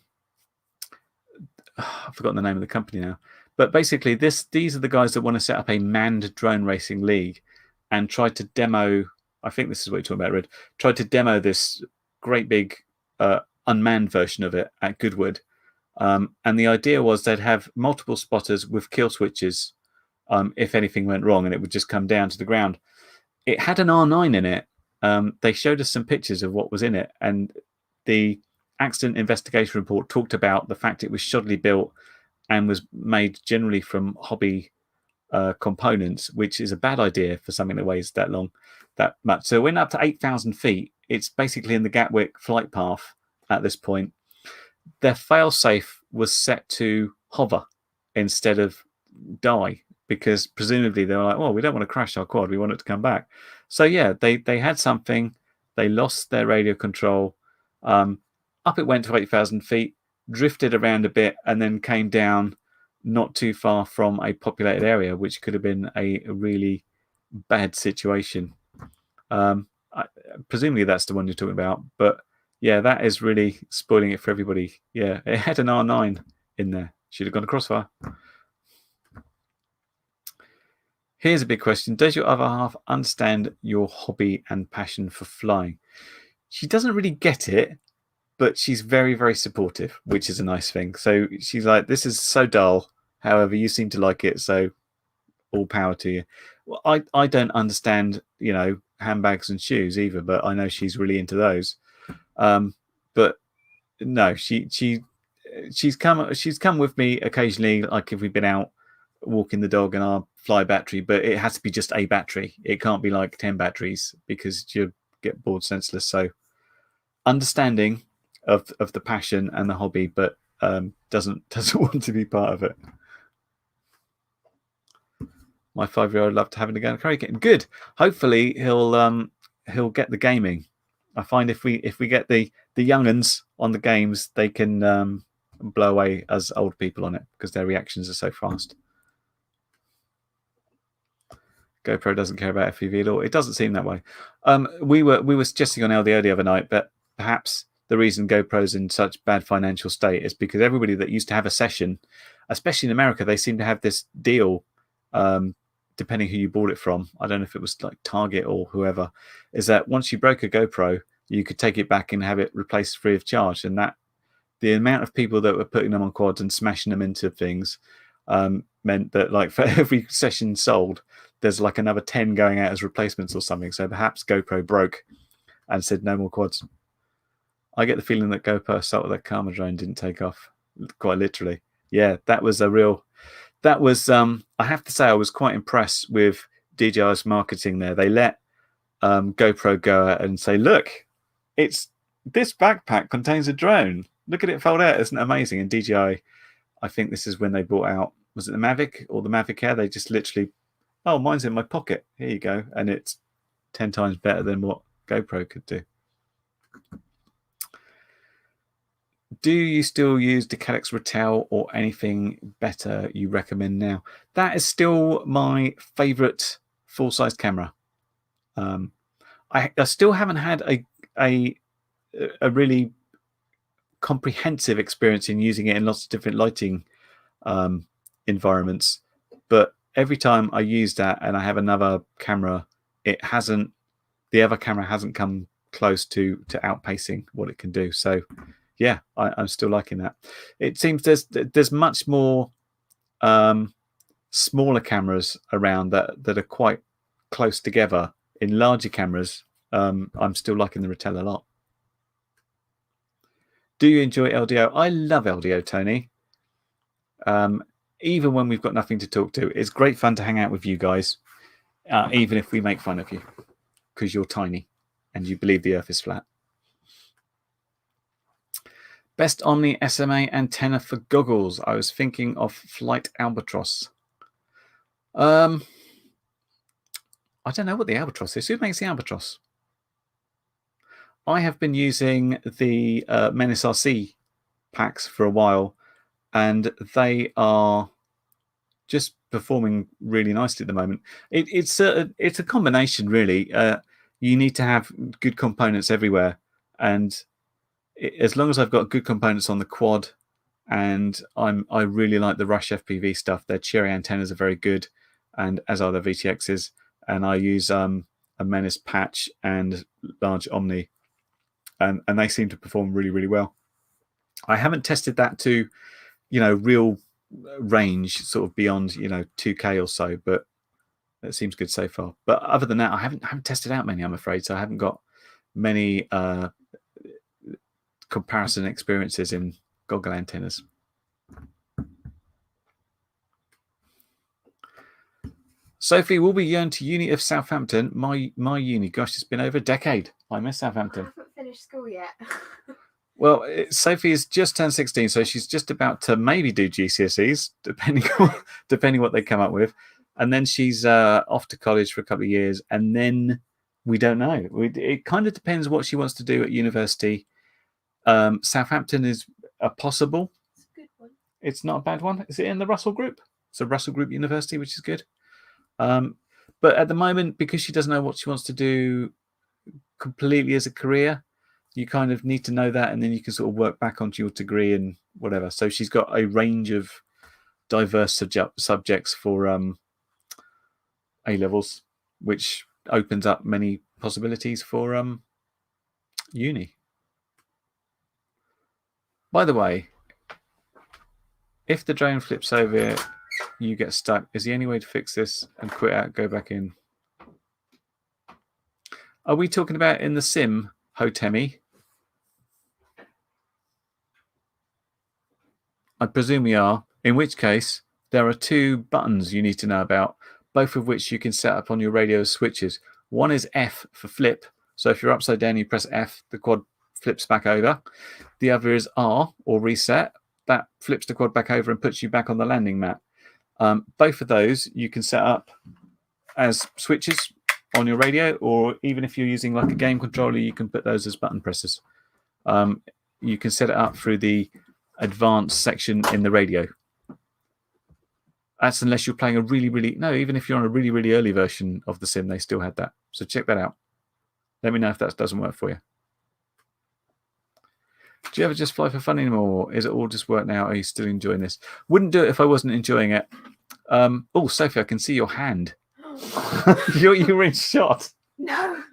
Speaker 1: forgotten the name of the company now. But basically, these are the guys that want to set up a manned drone racing league and try to demo. I think this is what you're talking about, Red. Tried to demo this great big unmanned version of it at Goodwood. And the idea was they'd have multiple spotters with kill switches if anything went wrong, and it would just come down to the ground. It had an R9 in it. They showed us some pictures of what was in it, and the accident investigation report talked about the fact it was shoddily built and was made generally from hobby components, which is a bad idea for something that weighs that much. So it went up to 8,000 feet. It's basically in the Gatwick flight path at this point. Their fail-safe was set to hover instead of die, because presumably they were like, well, we don't want to crash our quad, we want it to come back. So yeah, they had something. They lost their radio control. Up it went to 8,000 feet, drifted around a bit, and then came down not too far from a populated area, which could have been a really bad situation. Presumably that's the one you're talking about, but yeah, that is really spoiling it for everybody. Yeah, it had an R9 in there. Should have gone to Crossfire. Here's a big question. Does your other half understand your hobby and passion for flying? She doesn't really get it, but she's very, very supportive, which is a nice thing. So she's like, this is so dull. However, you seem to like it, so all power to you. Well, I don't understand, handbags and shoes either, but I know she's really into those. But no, she's come with me occasionally, like if we've been out walking the dog and our fly battery, but it has to be just a battery. It can't be like 10 batteries because you get bored senseless. So understanding of the passion and the hobby, but doesn't want to be part of it. My 5-year-old loved having to go to curry kitten. Good. Hopefully he'll get the gaming. I find if we get the young'uns on the games, they can blow away us old people on it because their reactions are so fast. GoPro doesn't care about FPV at all. It doesn't seem that way. We were suggesting on LDO the other night, but perhaps the reason GoPro's in such bad financial state is because everybody that used to have a session, especially in America, they seem to have this deal, depending who you bought it from. I don't know if it was like Target or whoever, is that once you broke a GoPro, you could take it back and have it replaced free of charge. And that the amount of people that were putting them on quads and smashing them into things meant that, like, for every session sold, there's like another 10 going out as replacements or something. So perhaps GoPro broke and said no more quads. I get the feeling that GoPro assault with that Karma drone didn't take off, quite literally. Yeah, that was a real... That was, I have to say, I was quite impressed with DJI's marketing there. They let GoPro go out and say, look, this backpack contains a drone. Look at it fold out. Isn't it amazing? And DJI, I think this is when they brought out, was it the Mavic or the Mavic Air? They just literally, oh, mine's in my pocket. Here you go. And it's 10 times better than what GoPro could do. Do you still use Decalix Ratel or anything better you recommend now? That is still my favorite full-size camera. I still haven't had a really comprehensive experience in using it in lots of different lighting environments. But every time I use that and I have another camera, the other camera hasn't come close to outpacing what it can do. So yeah, I'm still liking that. It seems there's much more smaller cameras around that are quite close together. In larger cameras, I'm still liking the Ratel a lot. Do you enjoy LDO? I love LDO, Tony. Even when we've got nothing to talk to, it's great fun to hang out with you guys, even if we make fun of you because you're tiny and you believe the Earth is flat. Best Omni SMA antenna for goggles. I was thinking of Flight Albatross. I don't know what the Albatross is. Who makes the Albatross? I have been using the Menace RC packs for a while, and they are just performing really nicely at the moment. It's a combination, really. You need to have good components everywhere, and as long as I've got good components on the quad, and I really like the Rush FPV stuff. Their Cherry antennas are very good, and as are the VTXs. And I use a Menace patch and large Omni, and they seem to perform really, really well. I haven't tested that to, real range, sort of beyond 2K or so, but it seems good so far. But other than that, I haven't tested out many, I'm afraid. So I haven't got many comparison experiences in goggle antennas. Sophie will be going to uni of Southampton. My uni, gosh, it's been over a decade. I miss Southampton.
Speaker 2: I haven't finished school yet.
Speaker 1: Well, Sophie has just turned 16, so she's just about to maybe do GCSEs, depending what they come up with. And then she's off to college for a couple of years, and then we don't know. It kind of depends what she wants to do at university. Southampton is a possible.
Speaker 2: It's a good one.
Speaker 1: It's not a bad one. Is it in the Russell Group? It's a Russell Group University, which is good. But at the moment, because she doesn't know what she wants to do completely as a career, you kind of need to know that, and then you can sort of work back onto your degree and whatever. So she's got a range of diverse subjects for A-levels, which opens up many possibilities for uni. By the way, if the drone flips over, you get stuck. Is the only way to fix this and quit out, go back in? Are we talking about in the sim, Hotemi? I presume we are, in which case there are two buttons you need to know about, both of which you can set up on your radio as switches. One is F for flip. So if you're upside down, you press F, the quad flips back over. The other is R, or reset. That flips the quad back over and puts you back on the landing mat. Both of those you can set up as switches on your radio, or even if you're using like a game controller, you can put those as button presses. You can set it up through the advanced section in the radio. That's unless you're playing a even if you're on a really early version of the sim, they still had that. So check that out. Let me know if that doesn't work for you. Do you ever just fly for fun anymore? Is it all just work now? Are you still enjoying this? Wouldn't do it if I wasn't enjoying it. Oh, Sophie, I can see your hand. You're in shot.
Speaker 2: No.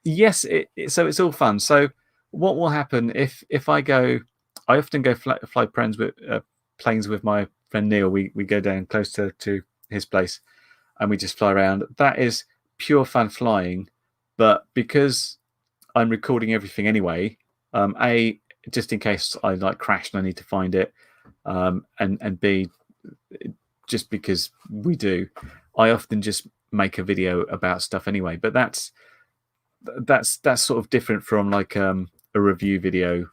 Speaker 1: Yes, so it's all fun. So what will happen if I go? I often go fly planes with my friend Neil. We go down close to his place, and we just fly around. That is pure fun flying, but because I'm recording everything anyway, A, just in case I crash and I need to find it, and B, just because we do, I often just make a video about stuff anyway. But that's sort of different from like a review video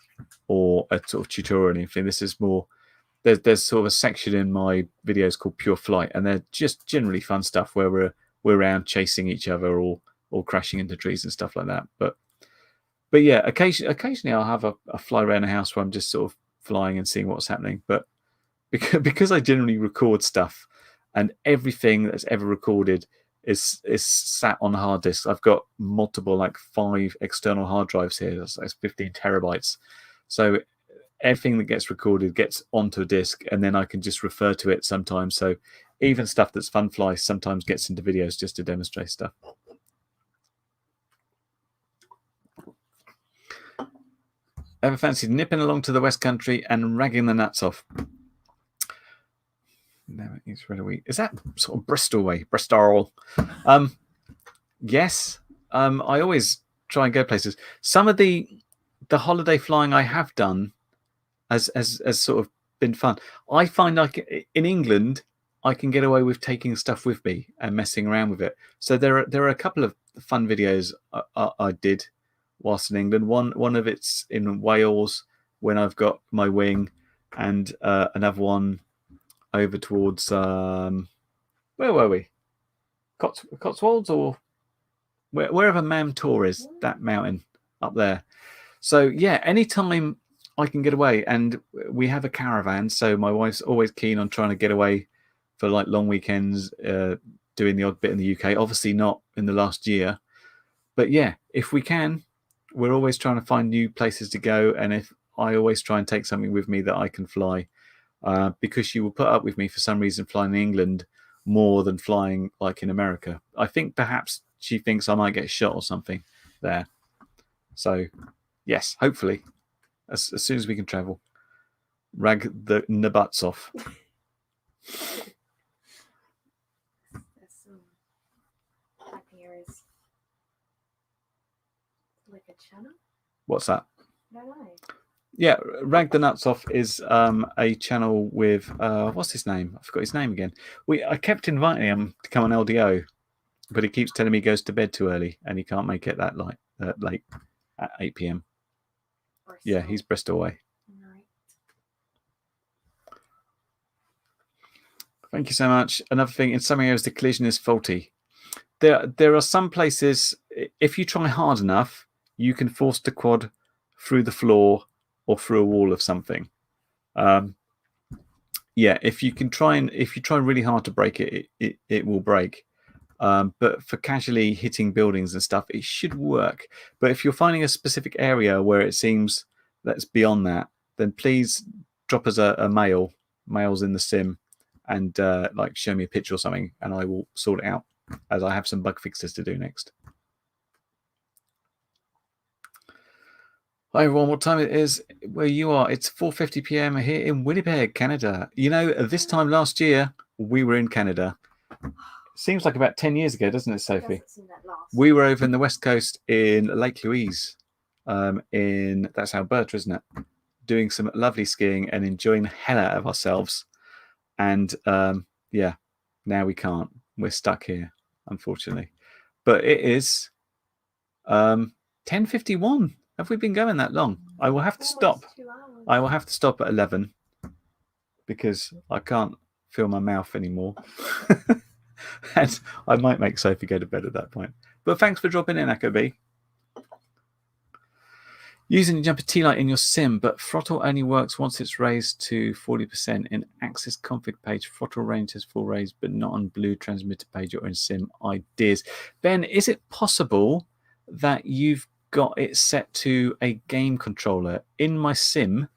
Speaker 1: or a sort of tutorial or anything. This is more, there's sort of a section in my videos called Pure Flight, and they're just generally fun stuff where we're around chasing each other or crashing into trees and stuff like that. But yeah, occasionally I'll have a fly around a house where I'm just sort of flying and seeing what's happening. But because I generally record stuff, and everything that's ever recorded is sat on hard disks. I've got multiple, like 5 external hard drives here. That's 15 terabytes. So everything that gets recorded gets onto a disk, and then I can just refer to it sometimes. So even stuff that's fun fly sometimes gets into videos just to demonstrate stuff. Ever fancied nipping along to the West Country and ragging the nuts off? No, it's really. Is that sort of Bristol way? Bristol. Yes. I always try and go places. Some of the holiday flying I have done has sort of been fun. I find like in England, I can get away with taking stuff with me and messing around with it. So there are a couple of fun videos I did whilst in England. One of it's in Wales when I've got my wing, and another one over towards where were we? Cotswolds, or wherever Mam Tor is, that mountain up there. So yeah, anytime I can get away, and we have a caravan, so my wife's always keen on trying to get away for like long weekends, doing the odd bit in the UK. Obviously not in the last year, but yeah, if we can, we're always trying to find new places to go. And if I always try and take something with me that I can fly, because she will put up with me for some reason flying in England more than flying like in America. I think perhaps she thinks I might get shot or something there. So yes, hopefully, as soon as we can travel, rag the butts off.
Speaker 2: There's some back here is like a channel.
Speaker 1: What's that?
Speaker 2: I don't know.
Speaker 1: Yeah, Rag the Nuts Off is a channel with what's his name? I forgot his name again. I kept inviting him to come on LDO, but he keeps telling me he goes to bed too early and he can't make it that late at 8 p.m. Yeah, he's Bristol way.
Speaker 2: Right.
Speaker 1: Thank you so much. Another thing, in some areas the collision is faulty. There are some places, if you try hard enough, you can force the quad through the floor or through a wall of something. Yeah, if you try really hard to break it, it will break. But for casually hitting buildings and stuff, it should work. But if you're finding a specific area where it seems that's beyond that, then please drop us a mails in the sim, and like show me a picture or something, and I will sort it out, as I have some bug fixes to do next. Hi everyone, what time it is where you are? It's 4:50 p.m. here in Winnipeg, Canada. You know, this time last year we were in Canada. Seems like about 10 years ago, doesn't it, Sophie? We were over in the west coast in Lake Louise, that's Alberta, isn't it? Doing some lovely skiing and enjoying the hell out of ourselves. And yeah, now we can't. We're stuck here, unfortunately. But it is 10:51. Have we been going that long? I will have to stop. I will have to stop at 11 because I can't feel my mouth anymore. And I might make Sophie go to bed at that point. But thanks for dropping in, Echo B. Using the jumper T-Light in your sim, but throttle only works once it's raised to 40%. In Access config page, throttle range has full raise, but not on blue transmitter page or in sim ideas. Ben, is it possible that you've got it set to a game controller? In my sim,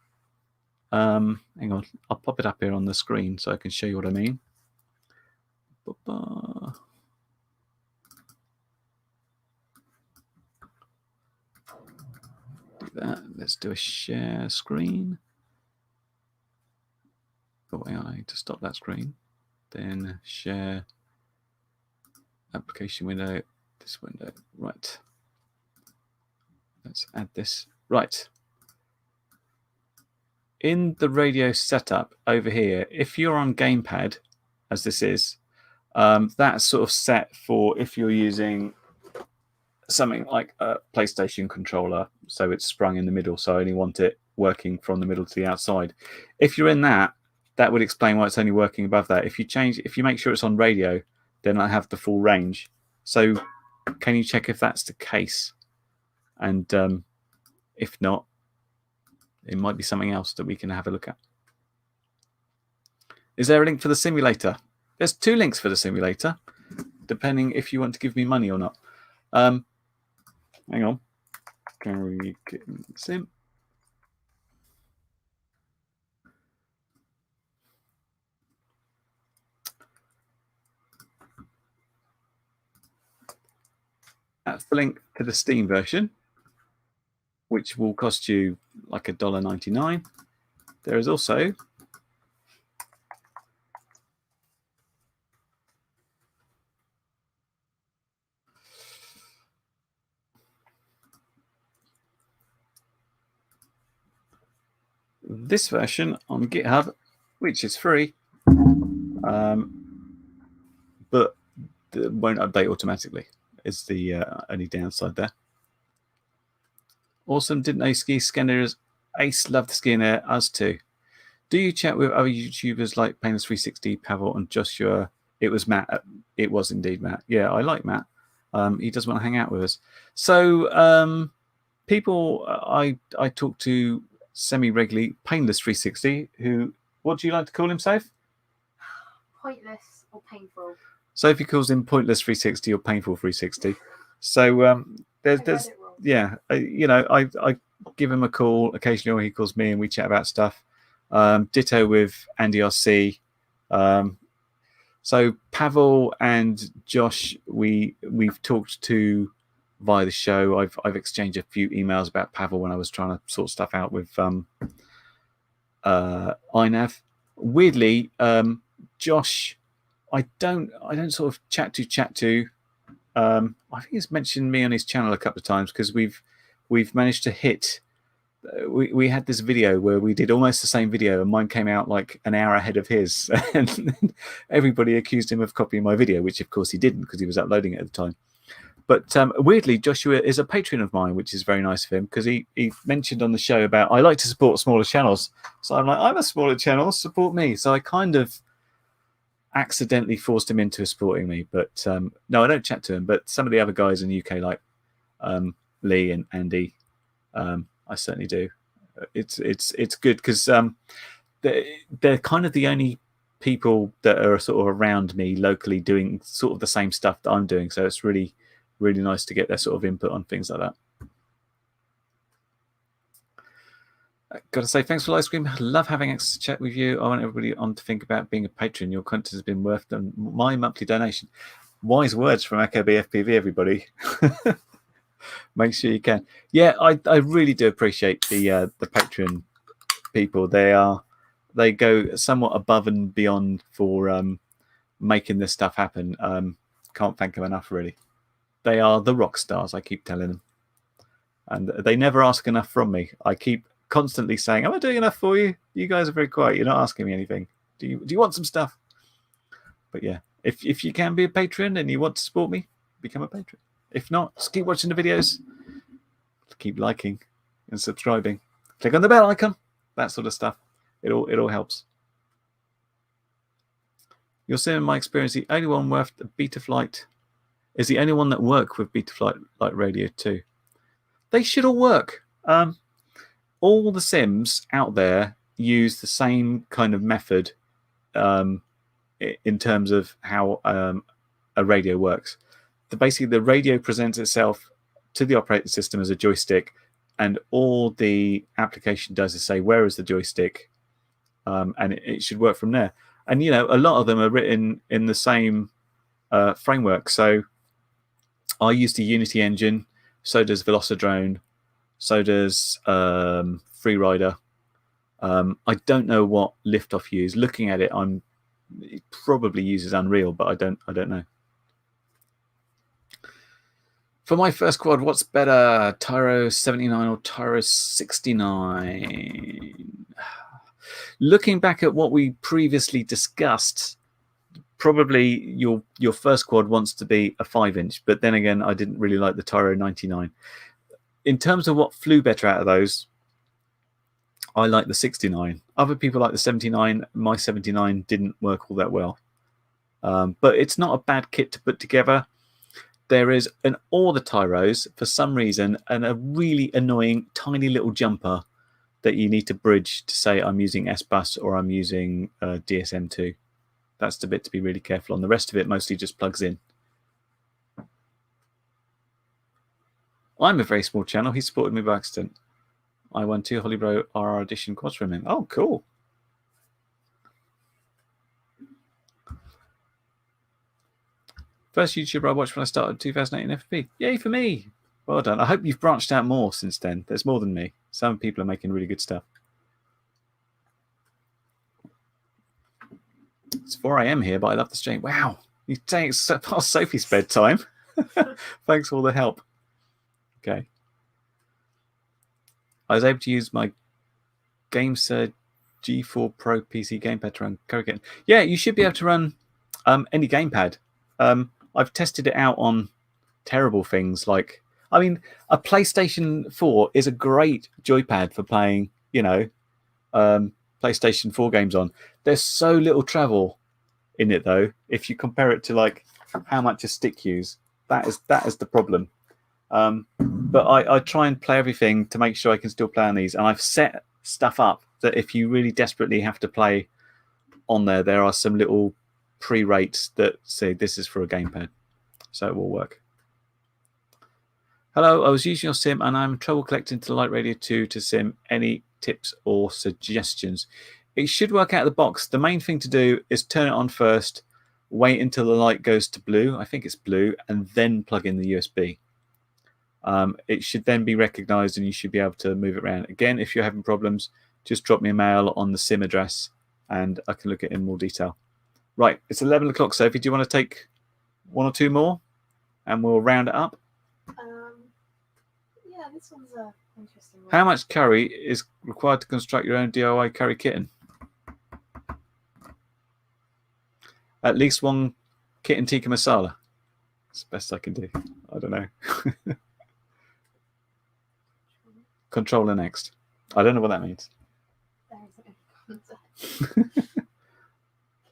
Speaker 1: hang on, I'll pop it up here on the screen so I can show you what I mean. Do that. Let's do a share screen. Oh, hang on, I need to stop that screen. Then share application window, this window. Right. Let's add this. Right. In the radio setup over here, if you're on gamepad, as this is, that's sort of set for if you're using something like a PlayStation controller, so it's sprung in the middle, so I only want it working from the middle to the outside. If you're in that would explain why it's only working above that. If you make sure it's on radio, then I have the full range. So can you check if that's the case? And if not, it might be something else that we can have a look at. Is there a link for the simulator? There's 2 links for the simulator, depending if you want to give me money or not. Hang on. Can we get sim? That's the link to the Steam version, which will cost you like $1.99. There is also this version on GitHub, which is free, but it won't update automatically. Is the only downside there. Awesome. Didn't know ski scanners. Ace, love the ski in there. Us too. Do you chat with other YouTubers like Painless360, Pavel, and Joshua? It was Matt. It was indeed Matt. Yeah, I like Matt. He does want to hang out with us. So people I talk to semi-regularly, Painless 360, who, what do you like to call him, Soph?
Speaker 2: Pointless or painful.
Speaker 1: Sophie calls him Pointless 360 or Painful 360. So there's
Speaker 2: it wrong.
Speaker 1: yeah, I give him a call occasionally, or he calls me and we chat about stuff. Ditto with Andy RC. So Pavel and Josh, we've talked to via the show. I've exchanged a few emails about Pavel when I was trying to sort stuff out with INAV. Weirdly, Josh, I don't sort of chat to. I think he's mentioned me on his channel a couple of times because we've managed to hit. We had this video where we did almost the same video, and mine came out like an hour ahead of his, and everybody accused him of copying my video, which of course he didn't because he was uploading it at the time. But weirdly, Joshua is a patron of mine, which is very nice of him because he mentioned on the show about I like to support smaller channels. So I'm like, I'm a smaller channel, support me. So I kind of accidentally forced him into supporting me. But no, I don't chat to him. But some of the other guys in the UK, like Lee and Andy, I certainly do. It's good because they're kind of the only people that are sort of around me locally doing sort of the same stuff that I'm doing. So it's really nice to get their sort of input on things like that. Got to say, thanks for LiveStream. I love having access to chat with you. I want everybody on to think about being a patron. Your content has been worth my monthly donation. Wise words from Echo BFPV, everybody. Make sure you can. Yeah, I really do appreciate the Patreon people. They go somewhat above and beyond for making this stuff happen. Can't thank them enough, really. They are the rock stars, I keep telling them. And they never ask enough from me. I keep constantly saying, am I doing enough for you? You guys are very quiet. You're not asking me anything. Do you want some stuff? But yeah, if you can be a patron and you want to support me, become a patron. If not, just keep watching the videos. Keep liking and subscribing. Click on the bell icon. That sort of stuff. It all helps. You're saying, in my experience, the only one worth the betaflight is the only one that work with betaflight like radio too. They should all work. All the sims out there use the same kind of method in terms of how a radio works. Basically, the radio presents itself to the operating system as a joystick, and all the application does is say, where is the joystick? And it should work from there. And, you know, a lot of them are written in the same framework. So I use the Unity engine, so does Velocidrone, so does Freerider. I don't know what Liftoff use. Looking at it, it probably uses Unreal, but I don't know. For my first quad, what's better, Tyro 79 or Tyro 69? Looking back at what we previously discussed, probably your first quad wants to be a 5-inch, but then again, I didn't really like the Tyro 99. In terms of what flew better out of those, I like the 69. Other people like the 79. My 79 didn't work all that well. But it's not a bad kit to put together. There is, in all the Tyros, for some reason, a really annoying tiny little jumper that you need to bridge to say I'm using S-Bus or I'm using DSM2. That's the bit to be really careful on. The rest of it mostly just plugs in. I'm a very small channel. He supported me by accident. I won 2 Hollybro RR Edition quads from him. Oh, cool. First YouTuber I watched when I started 2018 FP. Yay for me. Well done. I hope you've branched out more since then. There's more than me. Some people are making really good stuff. It's 4 a.m. here, but I love the stream. Wow. You're saying it's past Sophie's bedtime. Thanks for all the help. Okay. I was able to use my GameSir G4 Pro PC gamepad to run Corrigan. Yeah, you should be able to run any gamepad. I've tested it out on terrible things like, I mean, a PlayStation 4 is a great joypad for playing, you know, PlayStation 4 games on. There's so little travel in it, though. If you compare it to like how much a stick use, that is the problem. But I try and play everything to make sure I can still play on these, and I've set stuff up that if you really desperately have to play on there, there are some little pre-rates that say this is for a gamepad, so it will work. Hello, I was using your sim and I'm trouble collecting to the Light Radio 2 to sim. Any tips or suggestions? It should work out of the box. The main thing to do is turn it on first, wait until the light goes to blue, I think it's blue, and then plug in the USB. It should then be recognized and you should be able to move it around. Again, if you're having problems, just drop me a mail on the sim address and I can look at it in more detail. Right, it's 11 o'clock, Sophie. Do you want to take one or two more and we'll round it up?
Speaker 2: Yeah, this one's a interesting one.
Speaker 1: How much curry is required to construct your own DIY curry kitten? At least one kitten tikka masala. That's the best I can do. I don't know. Controller next. I don't know what that means.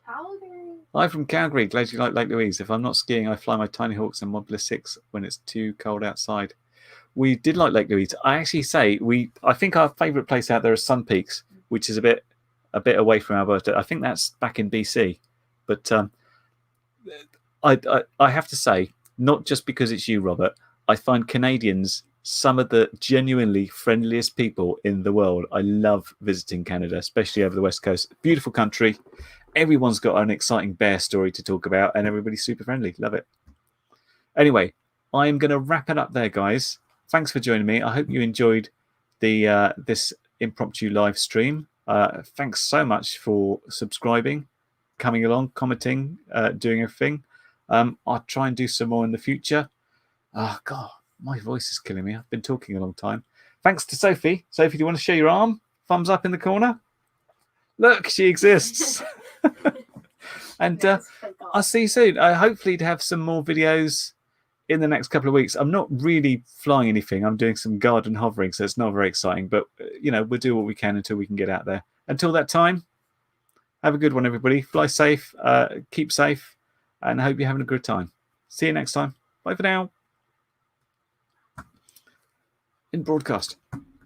Speaker 2: Calgary.
Speaker 1: Hi from Calgary. Glad you like Lake Louise. If I'm not skiing, I fly my Tiny Hawks and Mod Bliss 6 when it's too cold outside. We did like Lake Louise. I actually say I think our favourite place out there is Sun Peaks, which is a bit away from Alberta. I think that's back in BC. But I have to say, not just because it's you, Robert, I find Canadians some of the genuinely friendliest people in the world. I love visiting Canada, especially over the West Coast. Beautiful country. Everyone's got an exciting bear story to talk about, and everybody's super friendly. Love it. Anyway, I'm going to wrap it up there, guys. Thanks for joining me. I hope you enjoyed the this impromptu live stream. Thanks so much for subscribing, coming along, commenting, doing everything. I'll try and do some more in the future. Oh, God, my voice is killing me. I've been talking a long time. Thanks to Sophie. Sophie, do you want to show your arm? Thumbs up in the corner. Look, she exists. And I'll see you soon. Hopefully to have some more videos in the next couple of weeks. I'm not really flying anything. I'm doing some garden hovering, so it's not very exciting. But, we'll do what we can until we can get out there. Until that time, have a good one, everybody. Fly safe, keep safe, and I hope you're having a good time. See you next time. Bye for now. In broadcast.